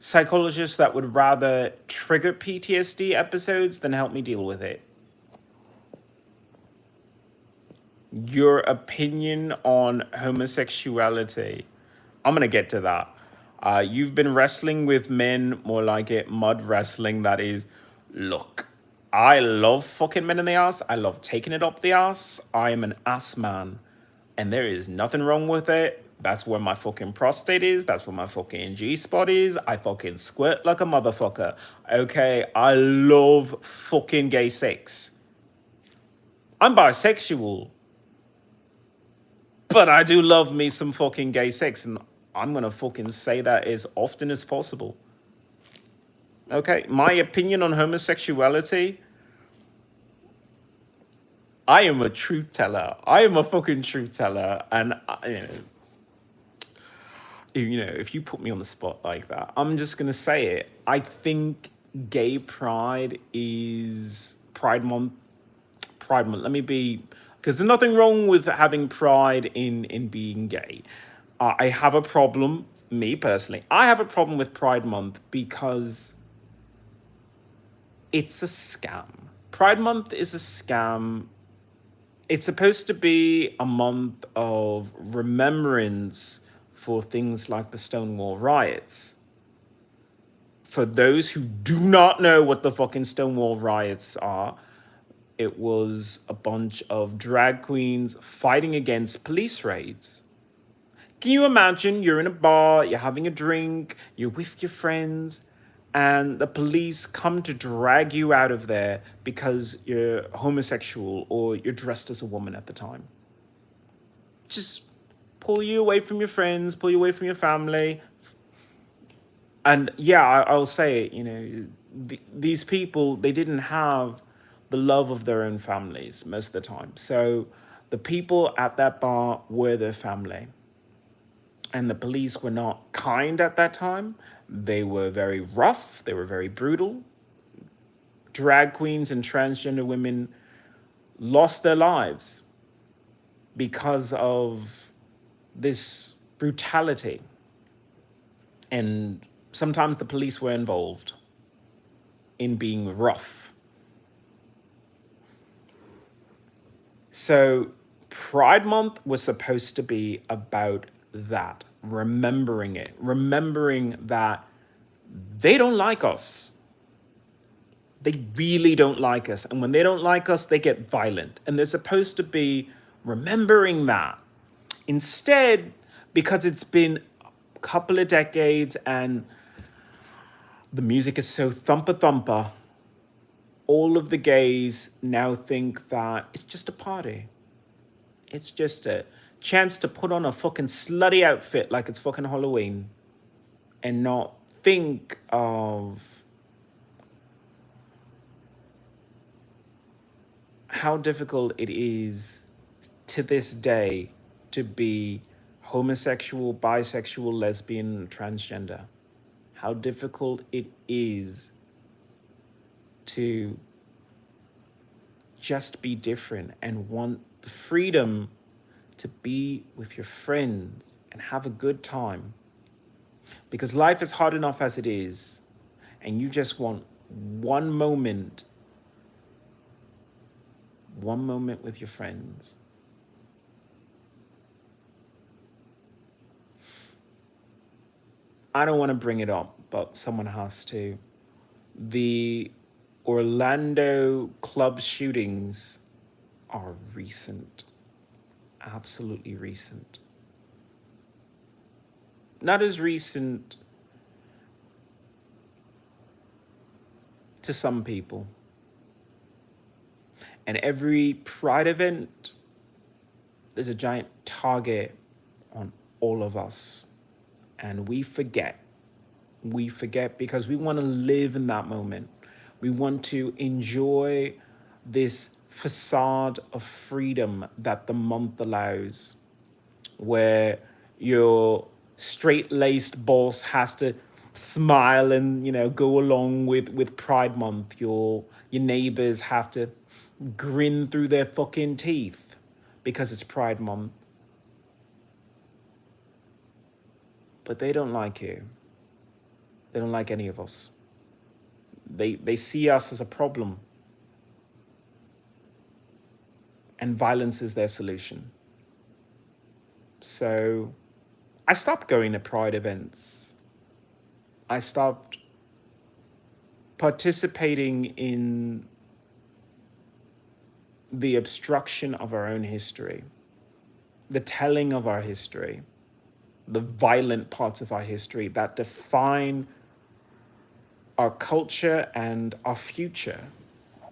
psychologists that would rather trigger PTSD episodes than help me deal with it. Your opinion on homosexuality. I'm going to get to that. You've been wrestling with men, more like it, mud wrestling. That is, look, I love fucking men in the ass. I love taking it up the ass. I am an ass man. And there is nothing wrong with it. That's where my fucking prostate is. That's where my fucking G-spot is. I fucking squirt like a motherfucker. Okay, I love fucking gay sex. I'm bisexual. But I do love me some fucking gay sex. And I'm going to fucking say that as often as possible. Okay, my opinion on homosexuality. I am a truth teller. I am a fucking truth teller. And, if you put me on the spot like that, I'm just going to say it. I think gay pride is Pride Month. Pride Month. Let me be, because there's nothing wrong with having pride in being gay. I have a problem, me personally, I have a problem with Pride Month because it's a scam. Pride Month is a scam. It's supposed to be a month of remembrance for things like the Stonewall riots. For those who do not know what the fucking Stonewall riots are, it was a bunch of drag queens fighting against police raids. Can you imagine you're in a bar, you're having a drink, you're with your friends, and the police come to drag you out of there because you're homosexual or you're dressed as a woman at the time? Just pull you away from your friends, pull you away from your family. And yeah, I'll say it, these people, they didn't have the love of their own families most of the time. So the people at that bar were their family. And the police were not kind at that time. They were very rough. They were very brutal. Drag queens and transgender women lost their lives because of this brutality. And sometimes the police were involved in being rough. So Pride Month was supposed to be about that, remembering it, remembering that they don't like us. They really don't like us. And when they don't like us, they get violent. And they're supposed to be remembering that. Instead, because it's been a couple of decades and the music is so thumper thumper, all of the gays now think that it's just a party. It's just a chance to put on a fucking slutty outfit like it's fucking Halloween and not think of how difficult it is to this day to be homosexual, bisexual, lesbian, transgender. How difficult it is to just be different and want the freedom to be with your friends and have a good time. Because life is hard enough as it is, and you just want one moment with your friends. I don't want to bring it up, but someone has to. The Orlando club shootings are recent. Absolutely recent. Not as recent to some people. And every Pride event, there's a giant target on all of us. And we forget. We forget because we want to live in that moment. We want to enjoy this facade of freedom that the month allows, where your straight-laced boss has to smile and go along with Pride Month. Your neighbors have to grin through their fucking teeth because it's Pride Month. But they don't like you. They don't like any of us. They see us as a problem. And violence is their solution. So I stopped going to pride events. I stopped participating in the obstruction of our own history, the telling of our history, the violent parts of our history that define our culture and our future.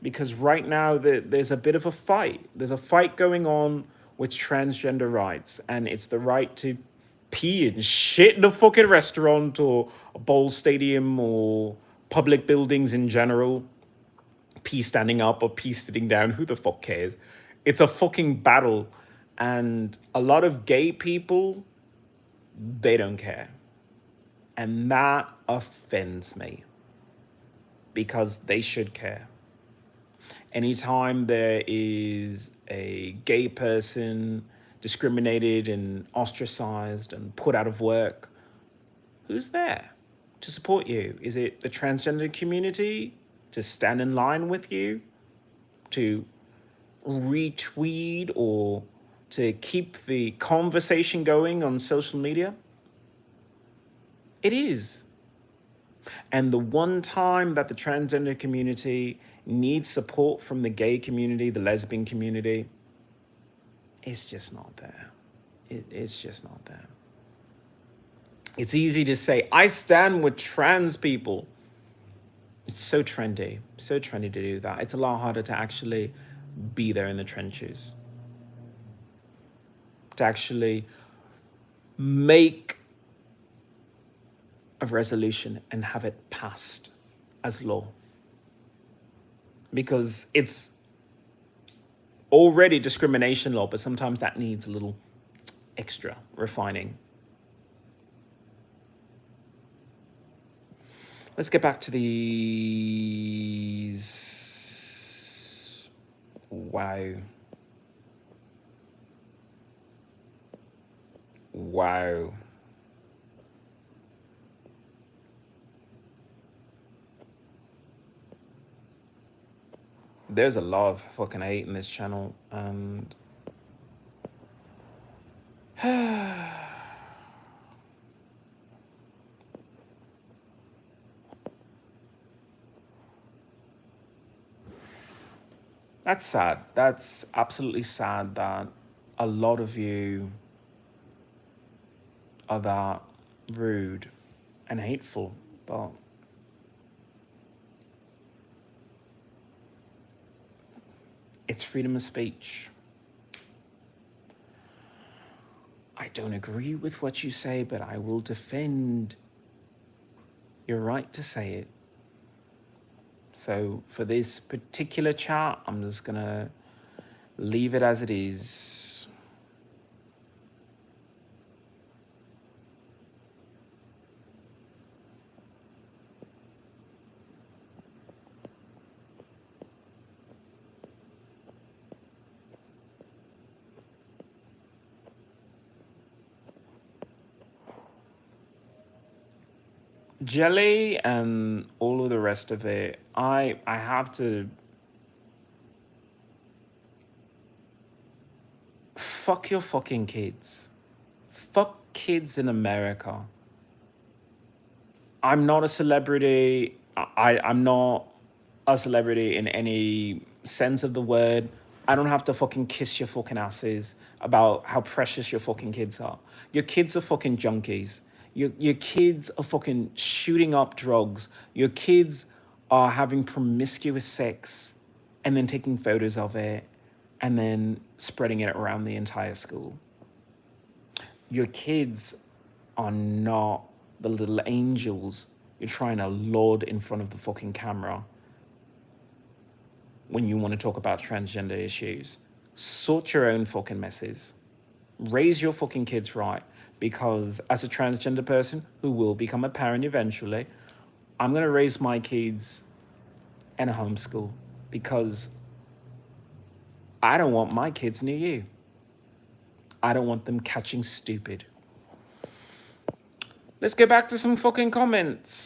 Because right now there's a bit of a fight. There's a fight going on with transgender rights, and it's the right to pee and shit in a fucking restaurant or a bowl stadium or public buildings in general. Pee standing up or pee sitting down, who the fuck cares? It's a fucking battle. And a lot of gay people, they don't care. And that offends me, because they should care. Anytime there is a gay person discriminated and ostracized and put out of work, who's there to support you? Is it the transgender community to stand in line with you, to retweet, or to keep the conversation going on social media? It is. And the one time that the transgender community needs support from the gay community, the lesbian community, it's just not there. It's just not there. It's easy to say, I stand with trans people. It's so trendy to do that. It's a lot harder to actually be there in the trenches, to actually make a resolution and have it passed as law. Because it's already discrimination law, but sometimes that needs a little extra refining. Let's get back to these. Wow. There's a lot of fucking hate in this channel, and that's sad. That's absolutely sad that a lot of you are that rude and hateful, but it's freedom of speech. I don't agree with what you say, but I will defend your right to say it. So for this particular chat, I'm just gonna leave it as it is. Jelly and all of the rest of it, I have to fuck your fucking kids. Fuck kids in America. I'm not a celebrity. I'm not a celebrity in any sense of the word. I don't have to fucking kiss your fucking asses about how precious your fucking kids are. Your kids are fucking junkies. Your kids are fucking shooting up drugs. Your kids are having promiscuous sex and then taking photos of it and then spreading it around the entire school. Your kids are not the little angels you're trying to laud in front of the fucking camera when you want to talk about transgender issues. Sort your own fucking messes. Raise your fucking kids right. Because as a transgender person who will become a parent eventually, I'm going to raise my kids in a homeschool, because I don't want my kids near you. I don't want them catching stupid. Let's get back to some fucking comments.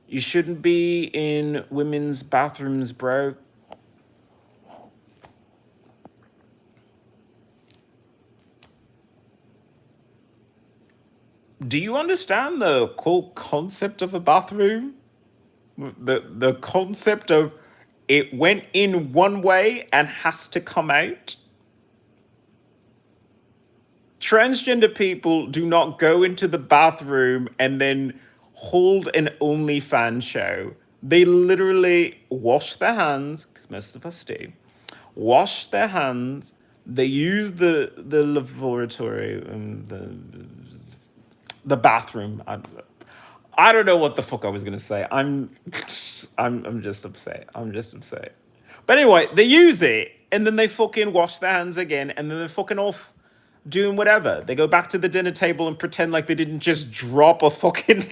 You shouldn't be in women's bathrooms, bro. Do you understand the whole concept of a bathroom? The concept of it went in one way and has to come out? Transgender people do not go into the bathroom and then hold an OnlyFans show. They literally wash their hands, because most of us do, wash their hands. They use the lavatory, the bathroom. I don't know what the fuck I was gonna say. I'm just upset. I'm just upset. But anyway, they use it and then they fucking wash their hands again and then they're fucking off doing whatever. They go back to the dinner table and pretend like they didn't just drop a fucking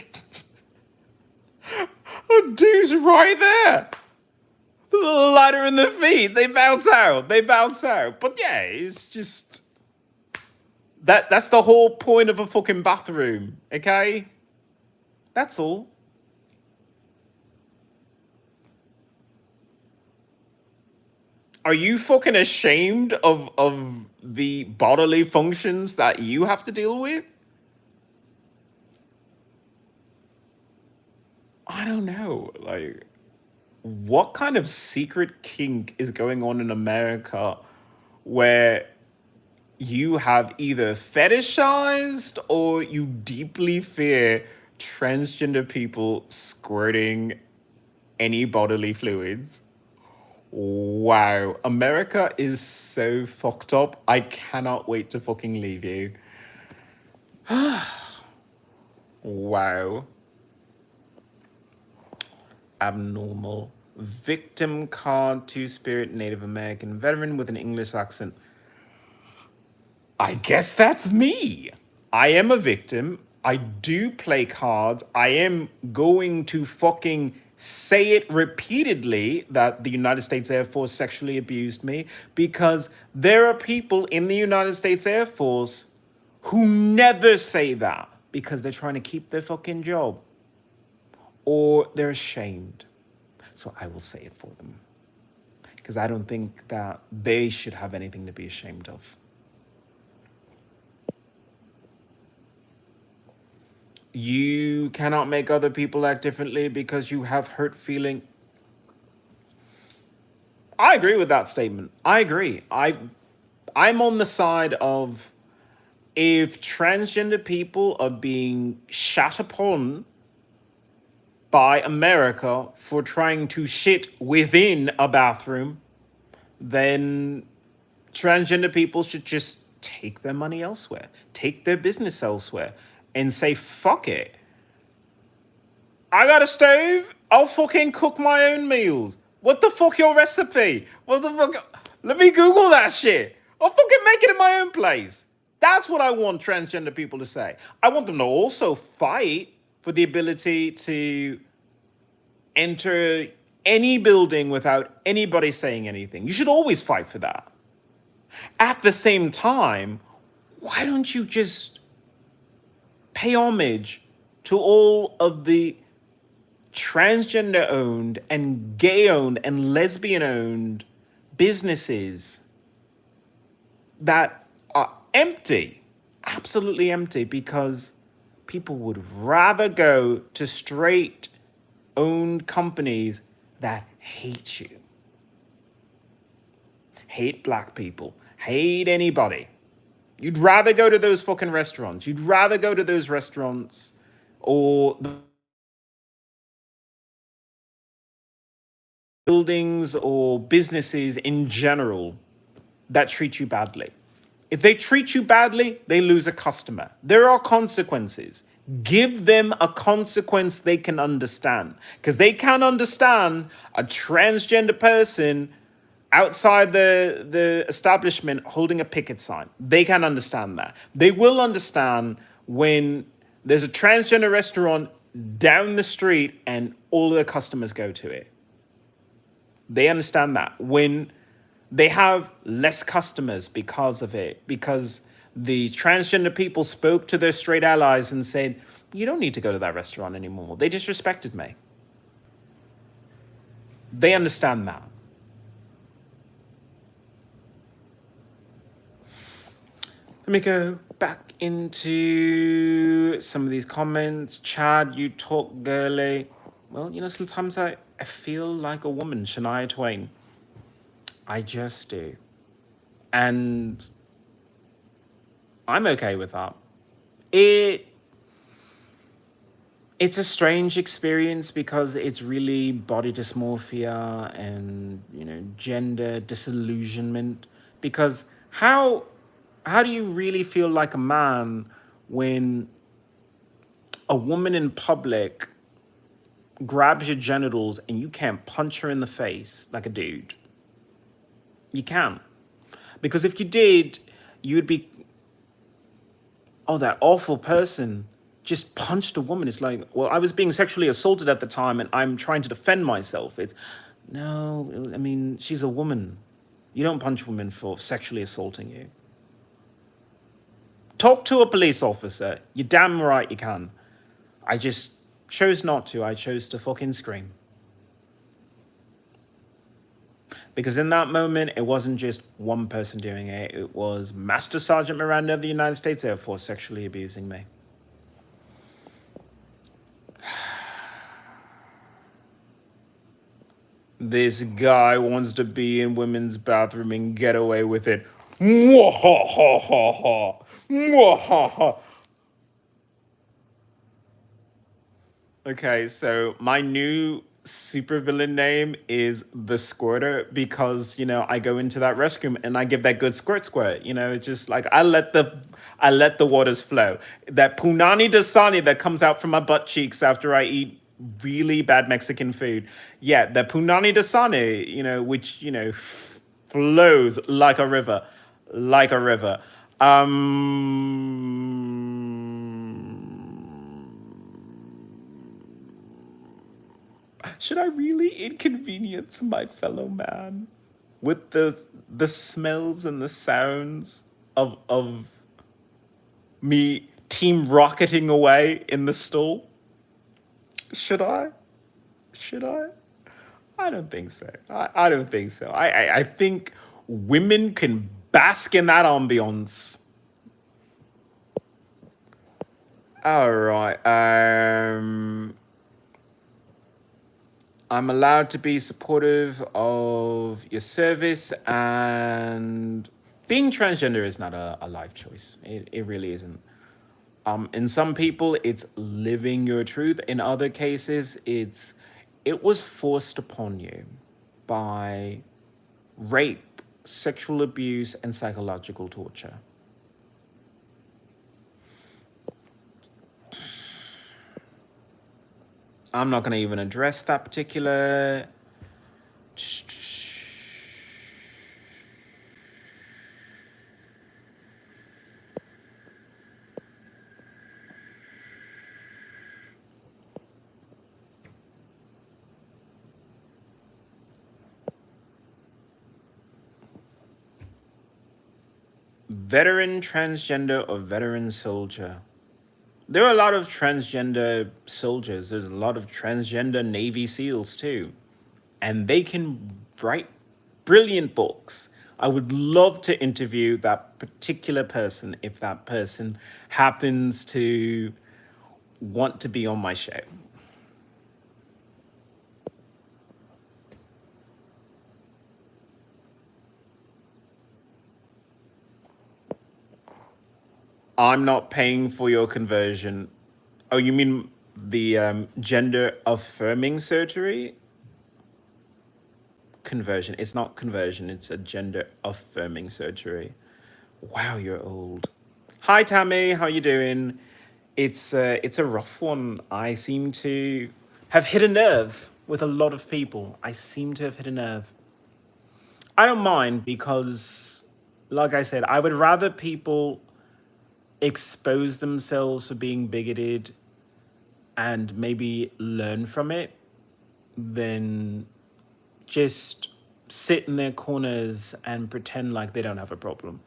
a dude's right there. The ladder in the feet. They bounce out. They bounce out. But yeah, it's just that's the whole point of a fucking bathroom, okay? That's all. Are you fucking ashamed of the bodily functions that you have to deal with? I don't know. Like, what kind of secret kink is going on in America where you have either fetishized or you deeply fear transgender people squirting any bodily fluids? Wow, America is so fucked up. I cannot wait to fucking leave you. Wow. Abnormal. Victim card, two-spirit Native American veteran with an English accent. I guess that's me. I am a victim. I do play cards. I am going to fucking say it repeatedly that the United States Air Force sexually abused me, because there are people in the United States Air Force who never say that because they're trying to keep their fucking job or they're ashamed. So I will say it for them because I don't think that they should have anything to be ashamed of. You cannot make other people act differently because you have hurt feeling. I agree with that statement. I agree. I'm on the side of, if transgender people are being shat upon by America for trying to shit within a bathroom, then transgender people should just take their money elsewhere, take their business elsewhere, and say, fuck it. I got a stove. I'll fucking cook my own meals. What the fuck your recipe? What the fuck? Let me Google that shit. I'll fucking make it in my own place. That's what I want transgender people to say. I want them to also fight for the ability to enter any building without anybody saying anything. You should always fight for that. At the same time, why don't you just pay homage to all of the transgender owned and gay owned and lesbian owned businesses that are empty, absolutely empty, because people would rather go to straight owned companies that hate you, hate black people, hate anybody. You'd rather go to those fucking restaurants. You'd rather go to those restaurants or the buildings or businesses in general that treat you badly. If they treat you badly, they lose a customer. There are consequences. Give them a consequence they can understand, because they can't understand a transgender person outside the establishment holding a picket sign. They can't understand that. They will understand when there's a transgender restaurant down the street and all the customers go to it. They understand that. When They have less customers because of it, because the transgender people spoke to their straight allies and said, you don't need to go to that restaurant anymore. They disrespected me. They understand that. Let me go back into some of these comments. Chad, you talk girly. Well, sometimes I feel like a woman, Shania Twain. I just do. And I'm okay with that. It's a strange experience because it's really body dysmorphia and, gender disillusionment. Because how do you really feel like a man when a woman in public grabs your genitals and you can't punch her in the face like a dude? You can't. Because if you did, you'd be, oh, that awful person just punched a woman. It's like, well, I was being sexually assaulted at the time and I'm trying to defend myself. It's, no, I mean, she's a woman. You don't punch women for sexually assaulting you. Talk to a police officer. You're damn right you can. I just chose not to. I chose to fucking scream. Because in that moment, it wasn't just one person doing it. It was Master Sergeant Miranda of the United States Air Force sexually abusing me. This guy wants to be in women's bathroom and get away with it. Mwahahaha. Mwahaha. Okay, so my new supervillain name is the Squirter because, I go into that restroom and I give that good squirt. It's just like I let the waters flow. That punani dasani that comes out from my butt cheeks after I eat really bad Mexican food. Yeah, the punani dasani, which, flows like a river. Like a river. Should I really inconvenience my fellow man with the smells and the sounds of me team rocketing away in the stall? Should I? Should I? I don't think so. I don't think so. I think women can bask in that ambiance. All right. I'm allowed to be supportive of your service, and being transgender is not a life choice. It really isn't. In some people, it's living your truth. In other cases, it was forced upon you by rape, sexual abuse, and psychological torture. I'm not going to even address that particular. Veteran transgender or veteran soldier. There are a lot of transgender soldiers. There's a lot of transgender Navy SEALs too. And they can write brilliant books. I would love to interview that particular person if that person happens to want to be on my show. I'm not paying for your conversion. Oh, you mean the gender affirming surgery? Conversion. It's not conversion, it's a gender affirming surgery. Wow, you're old. Hi Tammy, how you doing? It's a rough one. I seem to have hit a nerve with a lot of people. I seem to have hit a nerve. I don't mind because, like I said, I would rather people expose themselves for being bigoted and maybe learn from it than just sit in their corners and pretend like they don't have a problem.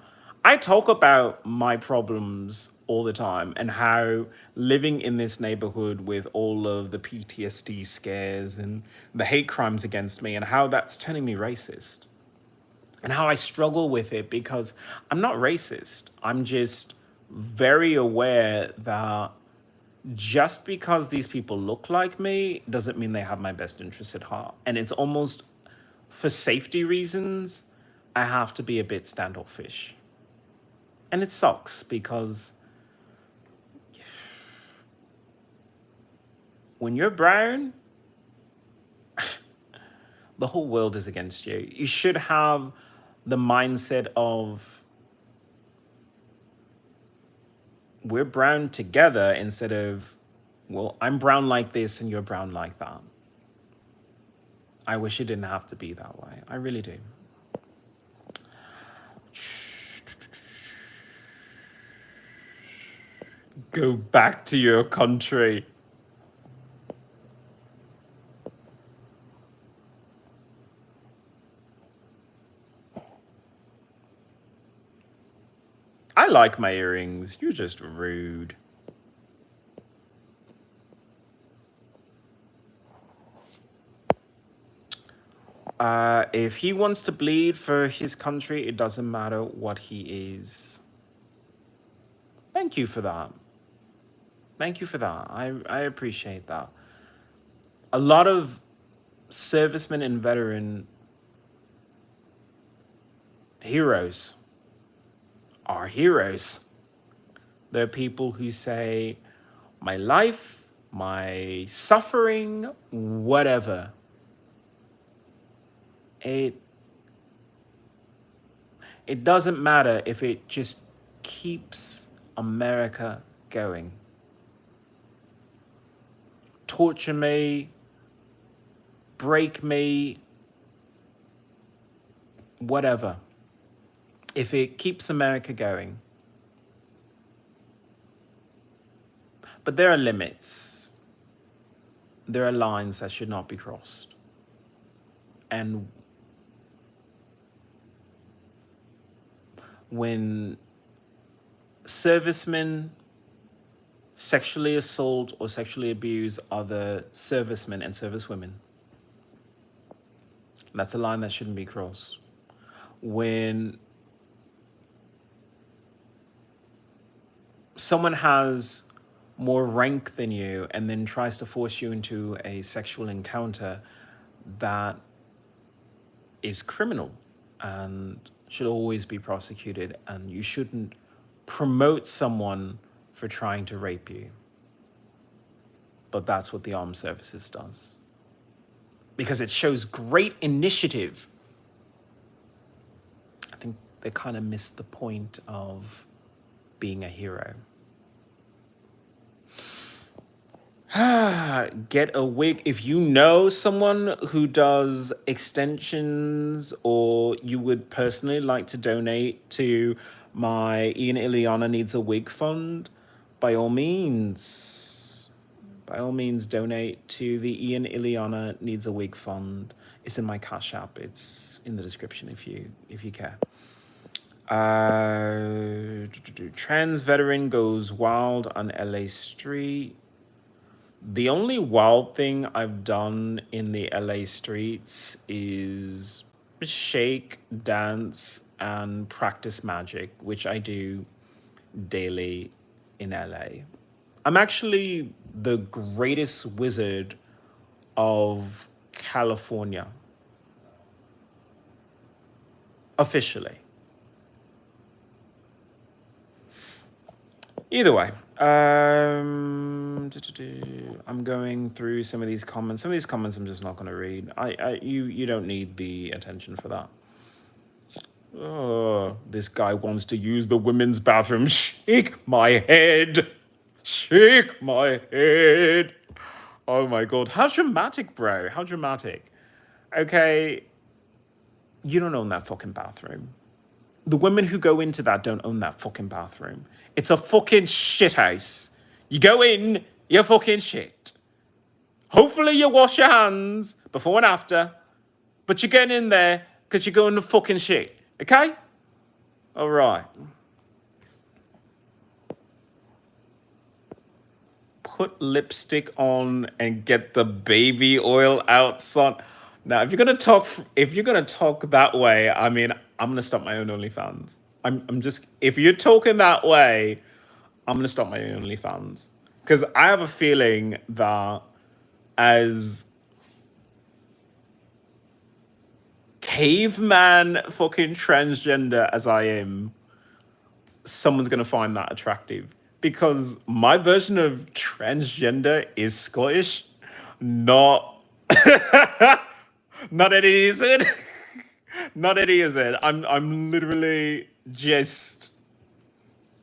I talk about my problems all the time and how living in this neighborhood with all of the PTSD scares and the hate crimes against me and how that's turning me racist and how I struggle with it because I'm not racist. I'm just very aware that just because these people look like me doesn't mean they have my best interest at heart. And it's almost for safety reasons, I have to be a bit standoffish. And it sucks because when you're brown, the whole world is against you. You should have the mindset of we're brown together instead of, well, I'm brown like this and you're brown like that. I wish it didn't have to be that way. I really do. Go back to your country. I like my earrings. You're just rude. If he wants to bleed for his country, it doesn't matter what he is. Thank you for that. Thank you for that. I appreciate that. A lot of servicemen and veteran heroes are heroes. They're people who say, my life, my suffering, whatever. It doesn't matter if it just keeps America going. Torture me, break me, whatever. If it keeps America going. But there are limits. There are lines that should not be crossed. And when servicemen sexually assault or sexually abuse other servicemen and servicewomen, that's a line that shouldn't be crossed. When someone has more rank than you and then tries to force you into a sexual encounter, that is criminal and should always be prosecuted, and you shouldn't promote someone for trying to rape you. But that's what the armed services does. Because it shows great initiative. I think they kind of missed the point of being a hero. Get a wig. If you know someone who does extensions or you would personally like to donate to my XIlyana Needs a Wig Fund, by all means donate to the XIlyana Needs a Wig Fund. It's in my Cash App. It's in the description if you care. Trans veteran goes wild on LA street. The only wild thing I've done in the LA streets is shake, dance, and practice magic, which I do daily in LA. I'm actually the greatest wizard of California. Officially. Either way, I'm going through some of these comments. Some of these comments I'm just not going to read. You don't need the attention for that. Oh, this guy wants to use the women's bathroom. Shake my head. Shake my head. Oh my God. How dramatic, bro. How dramatic. Okay. You don't own that fucking bathroom. The women who go into that don't own that fucking bathroom. It's a fucking shit house. You go in, you're fucking shit. Hopefully you wash your hands before and after, but you're getting in there because you're going to fucking shit. Okay? All right. Put lipstick on and get the baby oil out, son. Now, if you're gonna talk that way, I mean, I'm gonna start my own OnlyFans. I'm just, if you're talking that way, I'm gonna start my own OnlyFans because I have a feeling that as caveman fucking transgender as I am, someone's gonna find that attractive because my version of transgender is Scottish, not not any is it, not any is it. I'm literally just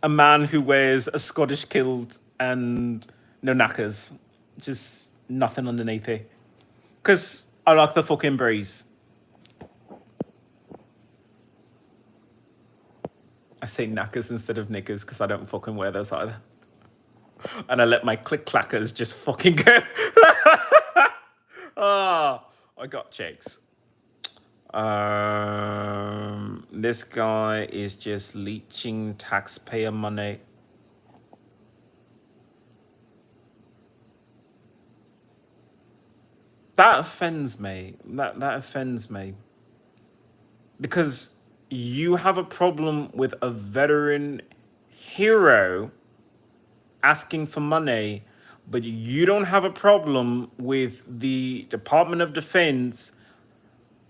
a man who wears a Scottish kilt and no knackers, just nothing underneath it, because I like the fucking breeze. I say knackers instead of knickers because I don't fucking wear those either. And I let my click clackers just fucking go. Ah, I got checks. This guy is just leeching taxpayer money. That offends me. That offends me. Because you have a problem with a veteran hero asking for money, but you don't have a problem with the Department of Defense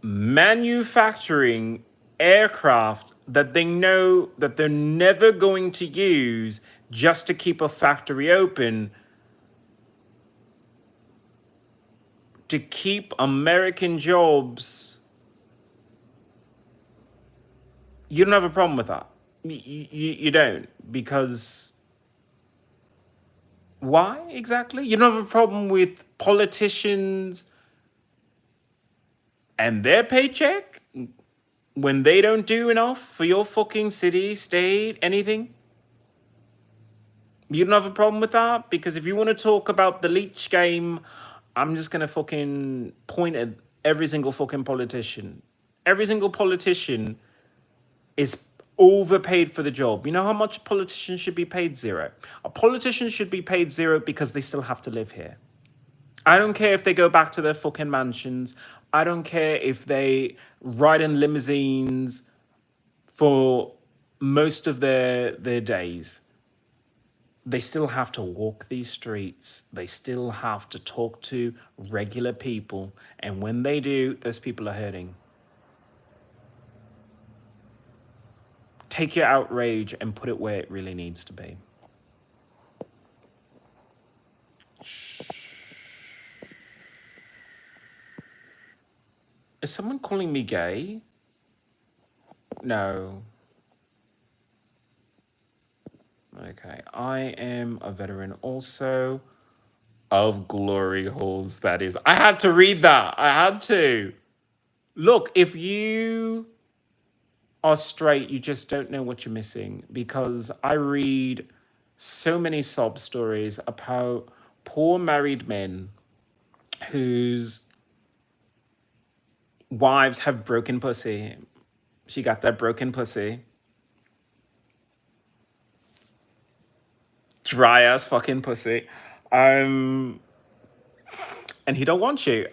manufacturing aircraft that they know that they're never going to use just to keep a factory open to keep American jobs. You don't have a problem with that. You don't, because why exactly? You don't have a problem with politicians and their paycheck when they don't do enough for your fucking city, state, anything? You don't have a problem with that? Because if you want to talk about the leech game, I'm just going to fucking point at every single fucking politician. Every single politician is overpaid for the job. You know how much politicians should be paid? Zero. A politician should be paid zero because they still have to live here. I don't care if they go back to their fucking mansions. I don't care if they ride in limousines for most of their days. They still have to walk these streets. They still have to talk to regular people. And when they do, those people are hurting. Take your outrage and put it where it really needs to be. Is someone calling me gay? No. Okay, I am a veteran also of glory holes, that is. I had to read that. I had to. Look, if you are straight, you just don't know what you're missing, because I read so many sob stories about poor married men whose wives have broken pussy. She got that broken pussy. Dry ass fucking pussy. And he don't want you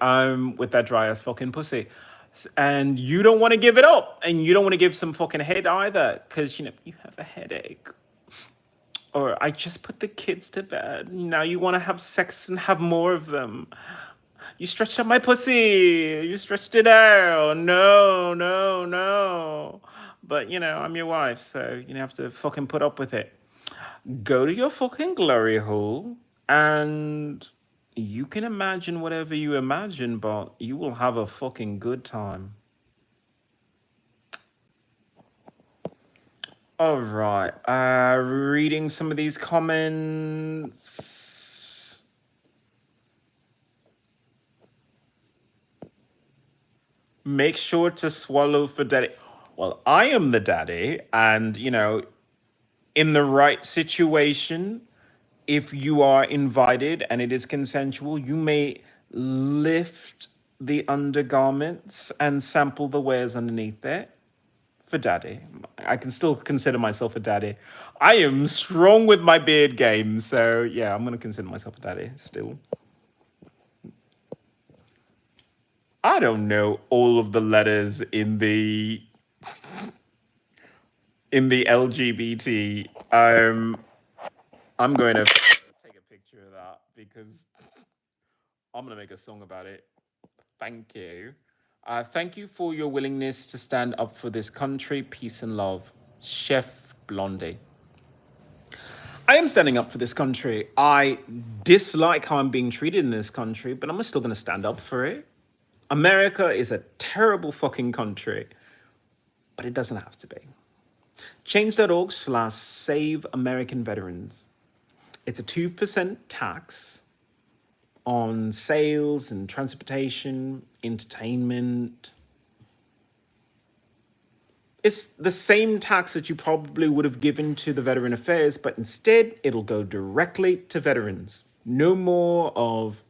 with that dry ass fucking pussy. And you don't want to give it up. And you don't want to give some fucking head either. Because, you know, you have a headache. Or I just put the kids to bed. Now you want to have sex and have more of them. You stretched out my pussy. You stretched it out. No, no, no. But, you know, I'm your wife, so you have to fucking put up with it. Go to your fucking glory hole and you can imagine whatever you imagine, but you will have a fucking good time. All right. Reading some of these comments. Make sure to swallow for daddy. Well, I am the daddy, and, you know, in the right situation, if you are invited and it is consensual, you may lift the undergarments and sample the wares underneath it for daddy. I can still consider myself a daddy. I am strong with my beard game, so yeah, I'm gonna consider myself a daddy still. I don't know all of the letters in the LGBT. I'm going to take a picture of that because I'm gonna make a song about it. Thank you. Thank you for your willingness to stand up for this country, peace and love, Chef Blondie. I am standing up for this country. I dislike how I'm being treated in this country, but I'm still going to stand up for it. America is a terrible fucking country, but it doesn't have to be. Change.org/save American veterans. It's a 2% tax on sales and transportation, entertainment. It's the same tax that you probably would have given to the Veteran Affairs, but instead it'll go directly to veterans. No more of,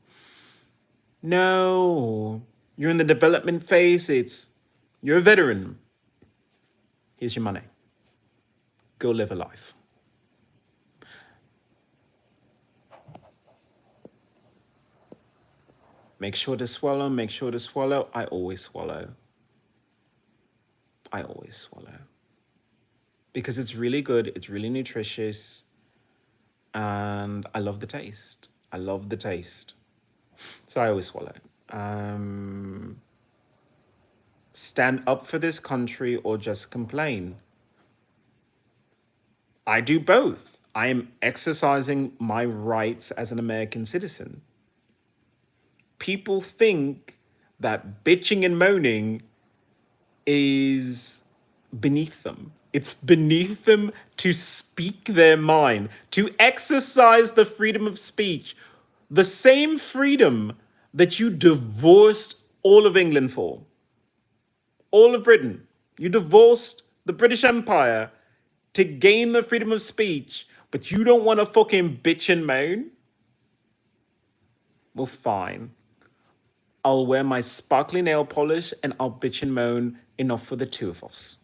no, you're in the development phase, you're a veteran. Here's your money. Go live a life. Make sure to swallow, make sure to swallow. I always swallow. I always swallow. Because it's really good, it's really nutritious, and I love the taste. I love the taste. So I always swallow. Stand up for this country or just complain. I do both. I am exercising my rights as an American citizen. People think that bitching and moaning is beneath them. It's beneath them to speak their mind, to exercise the freedom of speech, the same freedom that you divorced all of England for, all of Britain. You divorced the British Empire to gain the freedom of speech, but you don't want to fucking bitch and moan? Well, fine. I'll wear my sparkly nail polish and I'll bitch and moan enough for the two of us.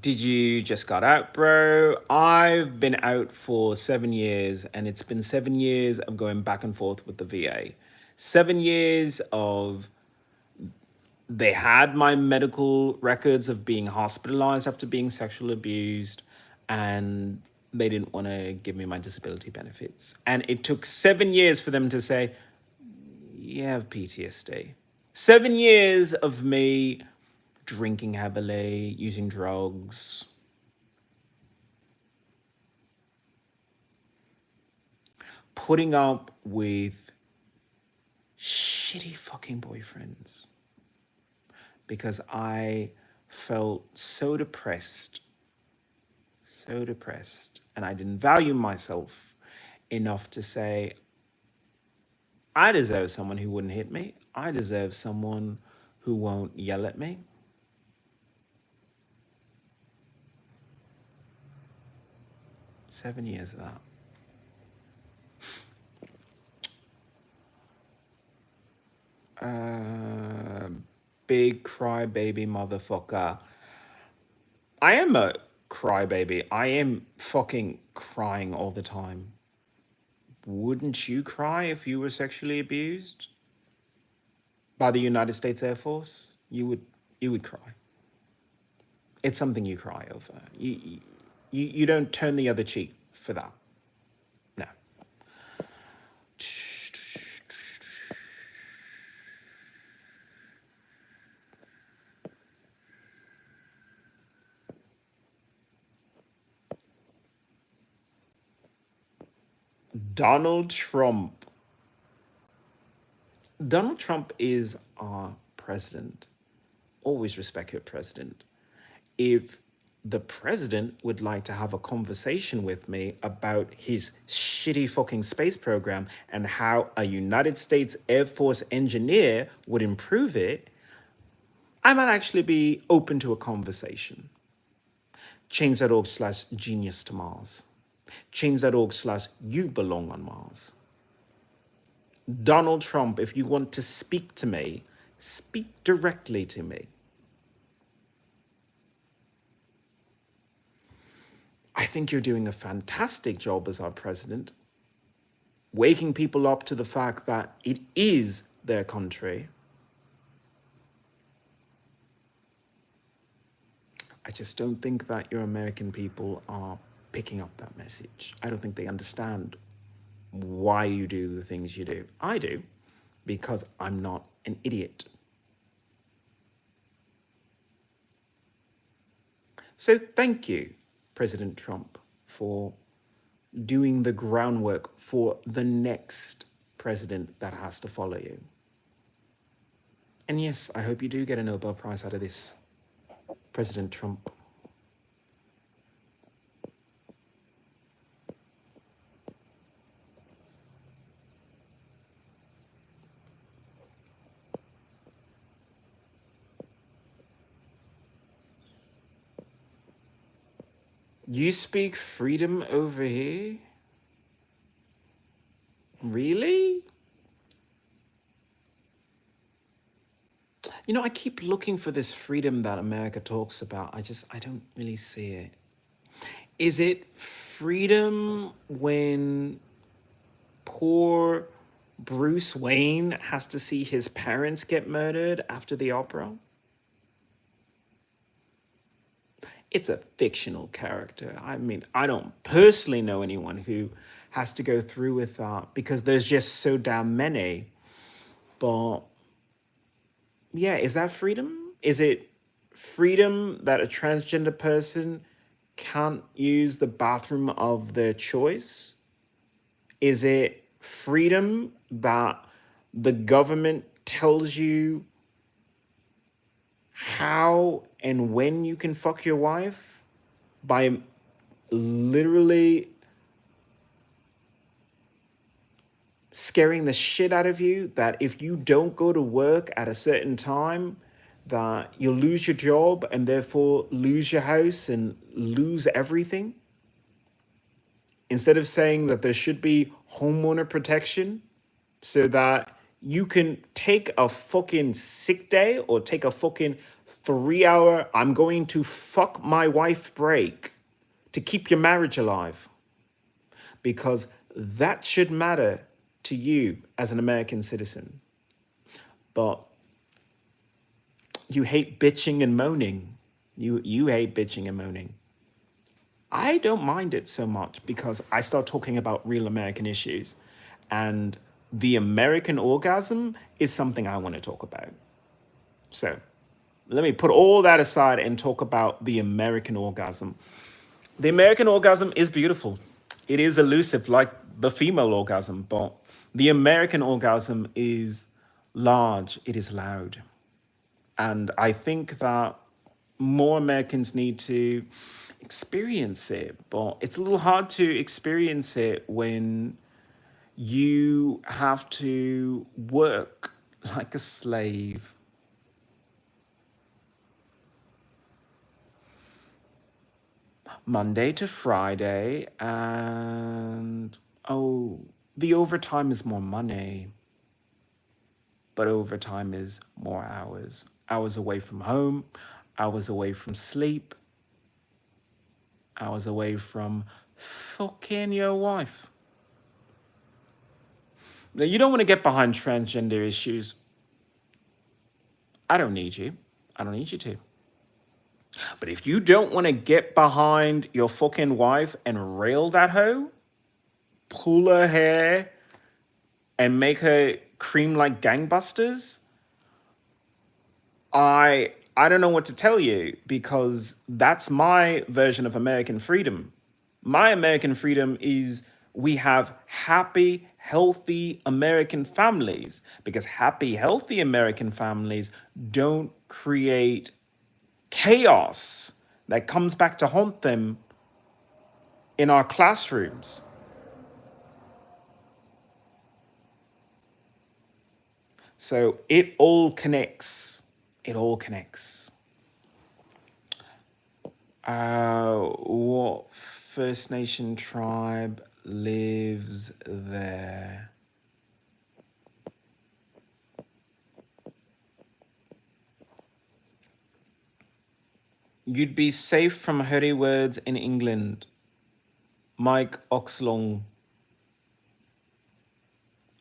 Did you just got out, bro? I've been out for 7 years, and it's been 7 years of going back and forth with the VA. 7 years of they had my medical records of being hospitalized after being sexually abused, and they didn't want to give me my disability benefits. And it took 7 years for them to say, you have PTSD. 7 years of me drinking heavily, using drugs. Putting up with shitty fucking boyfriends. Because I felt so depressed, and I didn't value myself enough to say, I deserve someone who wouldn't hit me. I deserve someone who won't yell at me. Seven years of that. Big crybaby motherfucker. I am a crybaby. I am fucking crying all the time. Wouldn't you cry if you were sexually abused by the United States Air Force? You would cry. It's something you cry over. You don't turn the other cheek for that. No. Donald Trump. Donald Trump is our president. Always respect your president. If the president would like to have a conversation with me about his shitty fucking space program and how a United States Air Force engineer would improve it, I might actually be open to a conversation. Change.org/genius to Mars. Change.org/you belong on Mars. Donald Trump, if you want to speak to me, speak directly to me. I think you're doing a fantastic job as our president, waking people up to the fact that it is their country. I just don't think that your American people are picking up that message. I don't think they understand why you do the things you do. I do, because I'm not an idiot. So thank you, President Trump, for doing the groundwork for the next president that has to follow you. And yes, I hope you do get a Nobel Prize out of this, President Trump. You speak freedom over here? Really? You know, I keep looking for this freedom that America talks about. I don't really see it. Is it freedom when poor Bruce Wayne has to see his parents get murdered after the opera? It's a fictional character. I mean, I don't personally know anyone who has to go through with that because there's just so damn many. But yeah, is that freedom? Is it freedom that a transgender person can't use the bathroom of their choice? Is it freedom that the government tells you how and when you can fuck your wife by literally scaring the shit out of you that if you don't go to work at a certain time, that you'll lose your job and therefore lose your house and lose everything? Instead of saying that there should be homeowner protection so that you can take a fucking sick day or take a fucking 3-hour, I'm going to fuck my wife break to keep your marriage alive. Because that should matter to you as an American citizen. But you hate bitching and moaning. You hate bitching and moaning. I don't mind it so much because I start talking about real American issues. And the American orgasm is something I want to talk about. So let me put all that aside and talk about the American orgasm. The American orgasm is beautiful. It is elusive like the female orgasm, but the American orgasm is large, it is loud. And I think that more Americans need to experience it, but it's a little hard to experience it when you have to work like a slave. Monday to Friday, and the overtime is more money, but overtime is more hours. Hours away from home, hours away from sleep, hours away from fucking your wife. Now, you don't want to get behind transgender issues. I don't need you. I don't need you to. But if you don't want to get behind your fucking wife and rail that hoe, pull her hair, and make her cream like gangbusters, I don't know what to tell you, because that's my version of American freedom. My American freedom is we have happy, healthy American families, because happy, healthy American families don't create chaos that comes back to haunt them in our classrooms. So it all connects. It all connects. What First Nation tribe lives there? You'd be safe from hurry words in England. Mike Oxlong.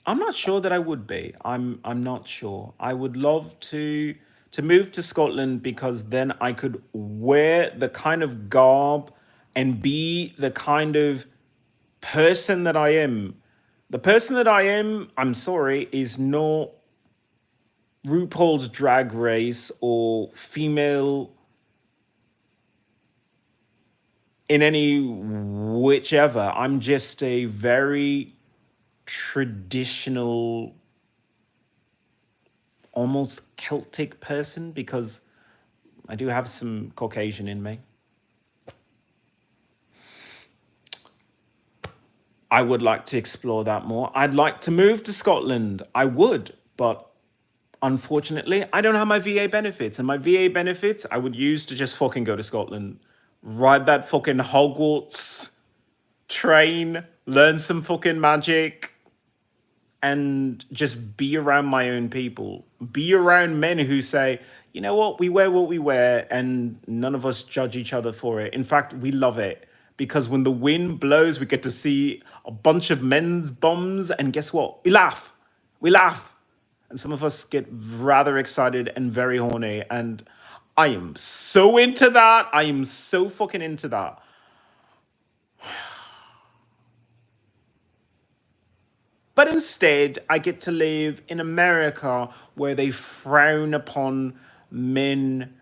I'm not sure that I would be. I'm not sure. I would love to move to Scotland because then I could wear the kind of garb and be the kind of person that I am. The person that I am, I'm sorry, is not RuPaul's Drag Race or female in any whichever. I'm just a very traditional, almost Celtic person because I do have some Caucasian in me. I would like to explore that more. I'd like to move to Scotland. I would, but unfortunately, I don't have my VA benefits. And my VA benefits, I would use to just fucking go to Scotland. Ride that fucking Hogwarts train, learn some fucking magic, and just be around my own people. Be around men who say, you know what we wear, and none of us judge each other for it. In fact, we love it. Because when the wind blows, we get to see a bunch of men's bums, and guess what? We laugh. We laugh. And some of us get rather excited and very horny. And I am so into that. I am so fucking into that. But instead, I get to live in America where they frown upon men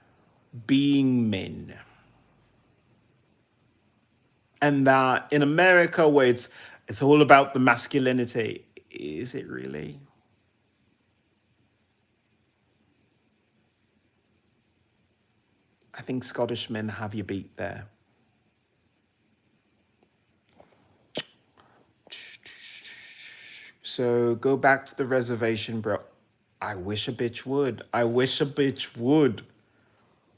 being men. And that in America where it's all about the masculinity, is it really? I think Scottish men have you beat there. So go back to the reservation, bro. I wish a bitch would. I wish a bitch would.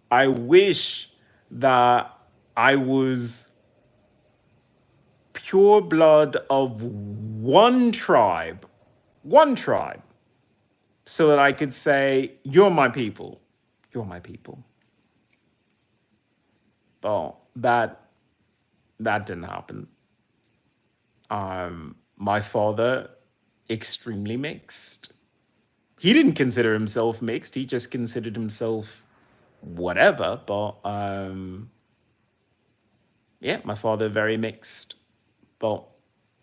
I wish that I was pure blood of one tribe, so that I could say, you're my people. You're my people. But that didn't happen. My father, extremely mixed. He didn't consider himself mixed. He just considered himself whatever. But yeah, my father very mixed, but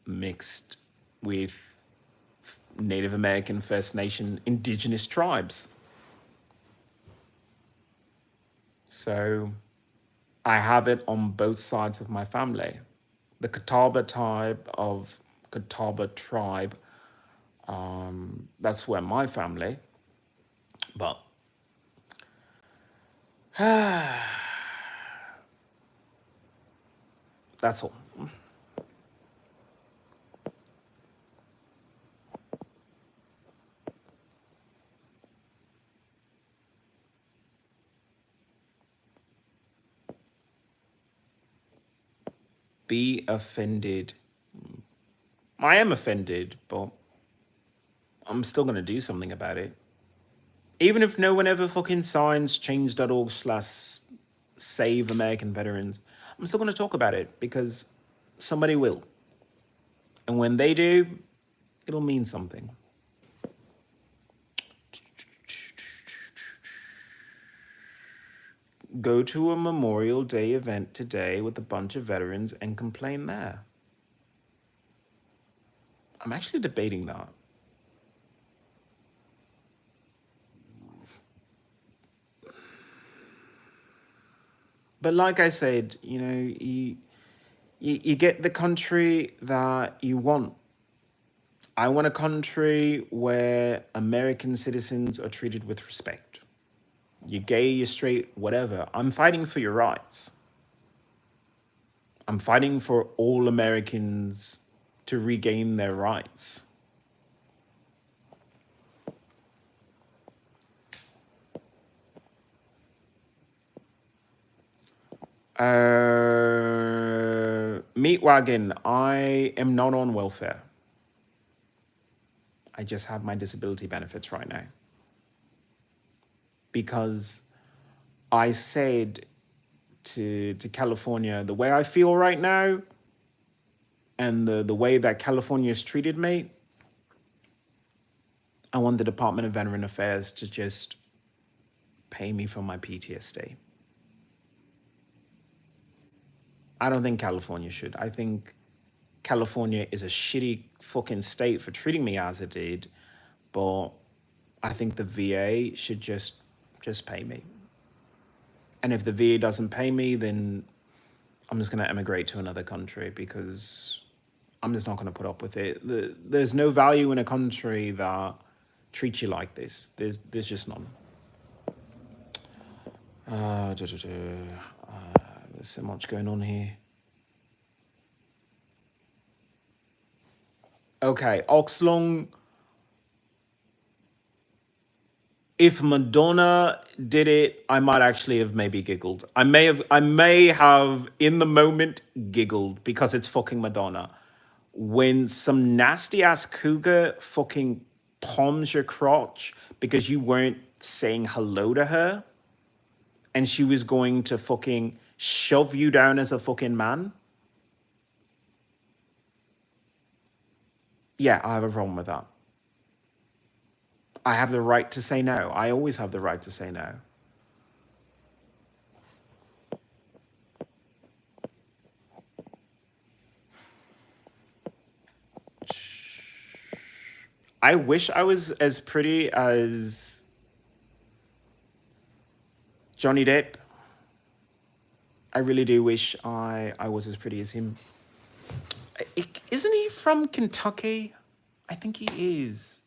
mixed with Native American, First Nation, indigenous tribes. So I have it on both sides of my family. The Catawba tribe, that's where my family, but that's all. Be offended. I am offended, but I'm still going to do something about it. Even if no one ever fucking signs change.org/save American veterans, I'm still going to talk about it because somebody will. And when they do, it'll mean something. Go to a Memorial Day event today with a bunch of veterans and complain there. I'm actually debating that. But like I said, you get the country that you want. I want a country where American citizens are treated with respect. You're gay, you're straight, whatever. I'm fighting for your rights. I'm fighting for all Americans to regain their rights. meat wagon. I am not on welfare. I just have my disability benefits right now. Because I said to California, the way I feel right now and the way that California's treated me, I want the Department of Veteran Affairs to just pay me for my PTSD. I don't think California should. I think California is a shitty fucking state for treating me as it did, but I think the VA should just pay me. And if the VA doesn't pay me, then I'm just going to emigrate to another country because I'm just not going to put up with it. There's no value in a country that treats you like this. There's just none. There's so much going on here. Okay, Oxlong. If Madonna did it, I might actually have maybe giggled. I may have in the moment giggled because it's fucking Madonna. When some nasty ass cougar fucking palms your crotch because you weren't saying hello to her and she was going to fucking shove you down as a fucking man. Yeah, I have a problem with that. I have the right to say no. I always have the right to say no. I wish I was as pretty as Johnny Depp. I really do wish I was as pretty as him. Isn't he from Kentucky? I think he is.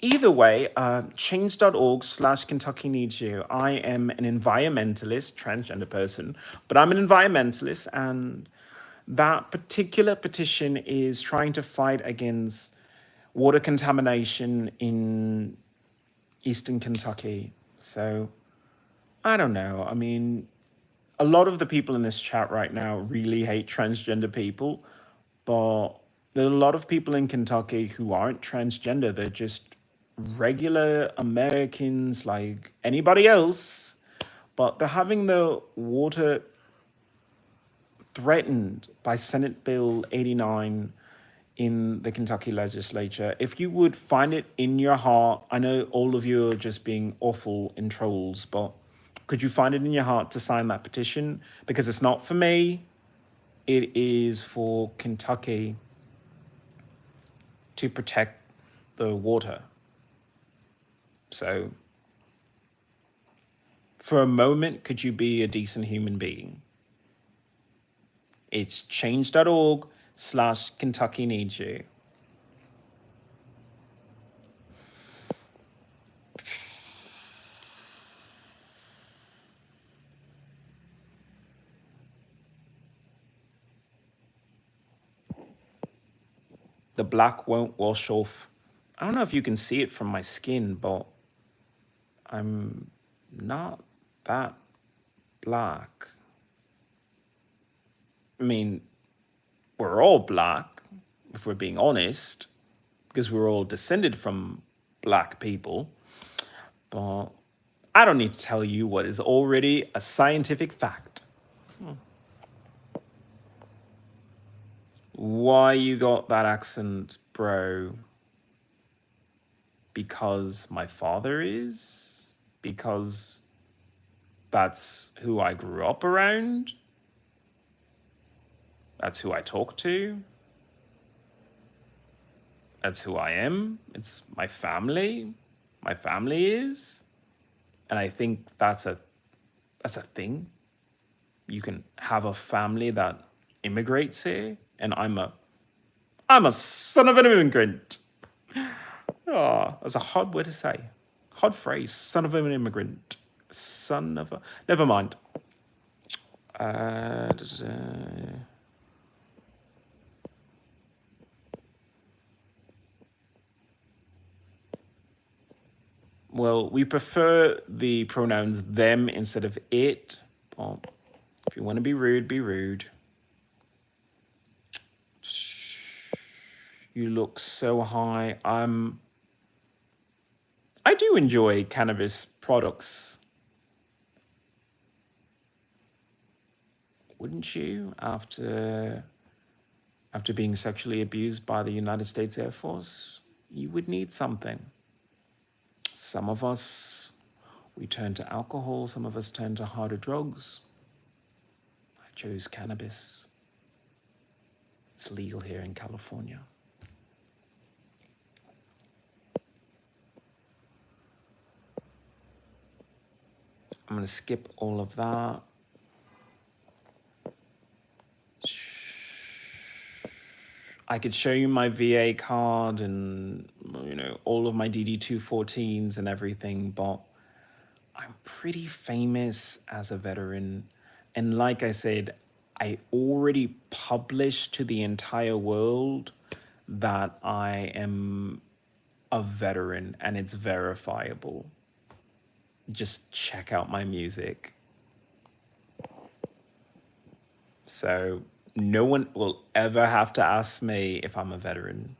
Either way, change.org/Kentucky needs you. I am an environmentalist, transgender person, but I'm an environmentalist, and that particular petition is trying to fight against water contamination in eastern Kentucky. So, I don't know. I mean, a lot of the people in this chat right now really hate transgender people, but there are a lot of people in Kentucky who aren't transgender. They're just regular Americans like anybody else, but they're having the water threatened by Senate Bill 89 in the Kentucky legislature. If you would find it in your heart, I know all of you are just being awful and trolls, but could you find it in your heart to sign that petition? Because it's not for me, it is for Kentucky to protect the water. So, for a moment, could you be a decent human being? It's change.org/Kentucky needs you. The black won't wash off. I don't know if you can see it from my skin, but I'm not that black. I mean, we're all black, if we're being honest, because we're all descended from black people. But I don't need to tell you what is already a scientific fact. Why you got that accent, bro? Because my father is? Because that's who I grew up around? That's who I talk to? That's who I am? It's my family? My family is? And I think that's a thing. You can have a family that immigrates here, and I'm a son of an immigrant. Oh, that's a hard word to say. Hard phrase, son of an immigrant. Son of a... Never mind. Well, we prefer the pronouns them instead of it. Well, if you want to be rude, be rude. You look so high. I do enjoy cannabis products. Wouldn't you? After being sexually abused by the United States Air Force, you would need something. Some of us, we turn to alcohol. Some of us turn to harder drugs. I chose cannabis. It's legal here in California. I'm going to skip all of that. I could show you my VA card and, all of my DD-214s and everything, but I'm pretty famous as a veteran. And like I said, I already published to the entire world that I am a veteran and it's verifiable. Just check out my music. So no one will ever have to ask me if I'm a veteran.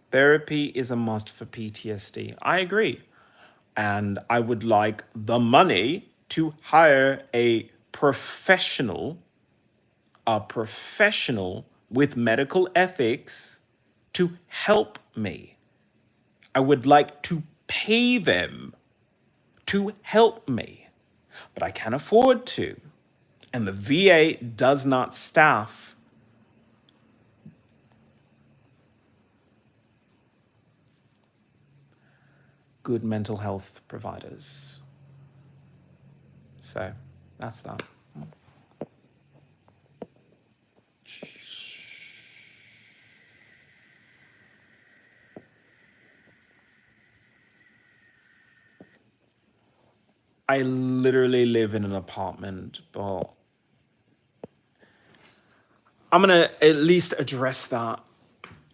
Therapy is a must for PTSD. I agree. And I would like the money to hire a professional with medical ethics to help me. I would like to pay them to help me, but I can't afford to. And the VA does not staff good mental health providers. So that's that. I literally live in an apartment, but I'm gonna at least address that.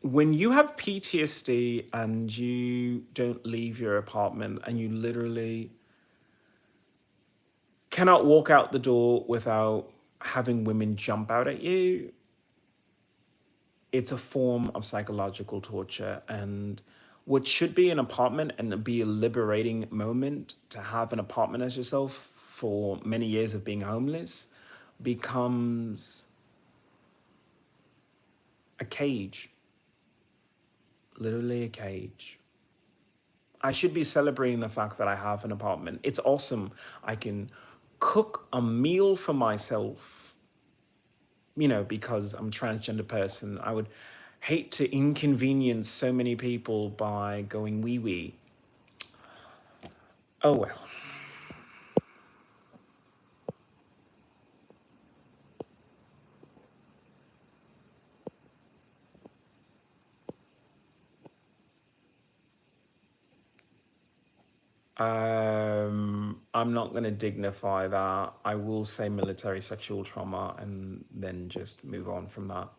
When you have PTSD and you don't leave your apartment and you literally cannot walk out the door without having women jump out at you, it's a form of psychological torture. And what should be an apartment and be a liberating moment to have an apartment as yourself for many years of being homeless becomes a cage. Literally a cage. I should be celebrating the fact that I have an apartment. It's awesome. I can cook a meal for myself, because I'm a transgender person. I would hate to inconvenience so many people by going wee-wee. Oh well. I'm not going to dignify that. I will say military sexual trauma and then just move on from that.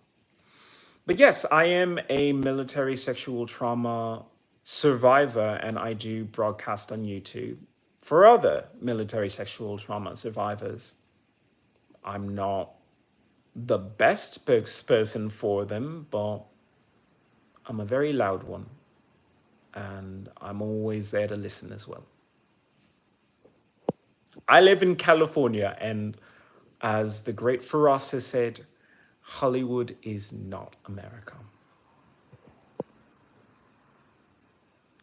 But yes, I am a military sexual trauma survivor and I do broadcast on YouTube for other military sexual trauma survivors. I'm not the best spokesperson for them, but I'm a very loud one. And I'm always there to listen as well. I live in California, and as the great Faraz has said, Hollywood is not America.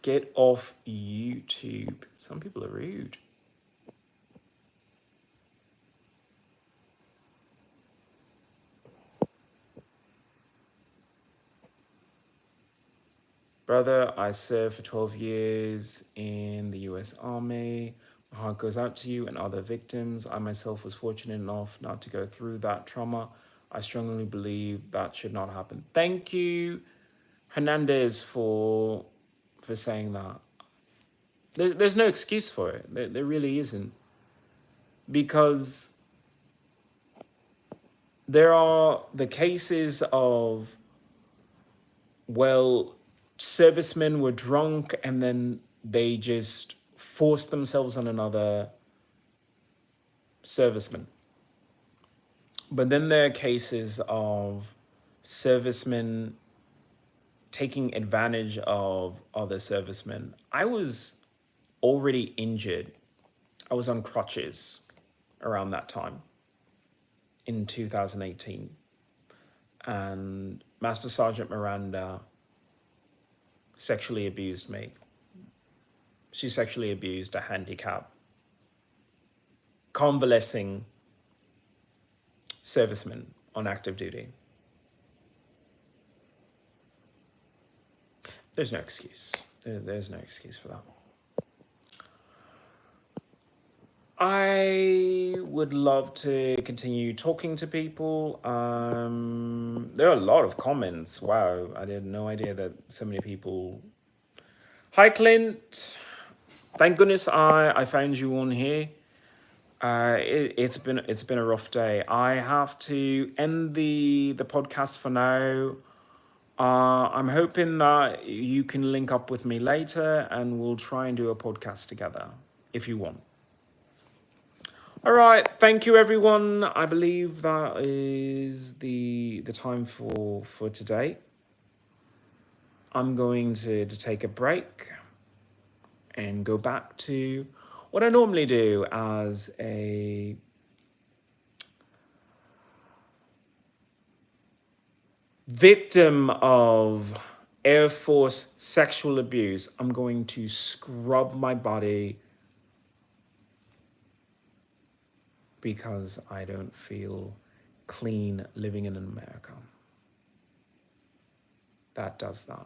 Get off YouTube. Some people are rude. Brother, I served for 12 years in the US Army. My heart goes out to you and other victims. I myself was fortunate enough not to go through that trauma. I strongly believe that should not happen. Thank you, Hernandez, for saying that. There's no excuse for it. There really isn't. Because there are the cases of, well, servicemen were drunk and then they just forced themselves on another serviceman. But then there are cases of servicemen taking advantage of other servicemen. I was already injured. I was on crutches around that time in 2018. And Master Sergeant Miranda sexually abused me. She sexually abused a handicap, convalescing serviceman on active duty. There's no excuse. There's no excuse for that. I would love to continue talking to people. There are a lot of comments. Wow, I had no idea that so many people. Hi, Clint. Thank goodness I found you on here. It's been a rough day. I have to end the podcast for now. I'm hoping that you can link up with me later and we'll try and do a podcast together if you want. All right, thank you everyone. I believe that is the time for today. I'm going to take a break and go back to what I normally do as a victim of Air Force sexual abuse. I'm going to scrub my body because I don't feel clean living in America. That does that.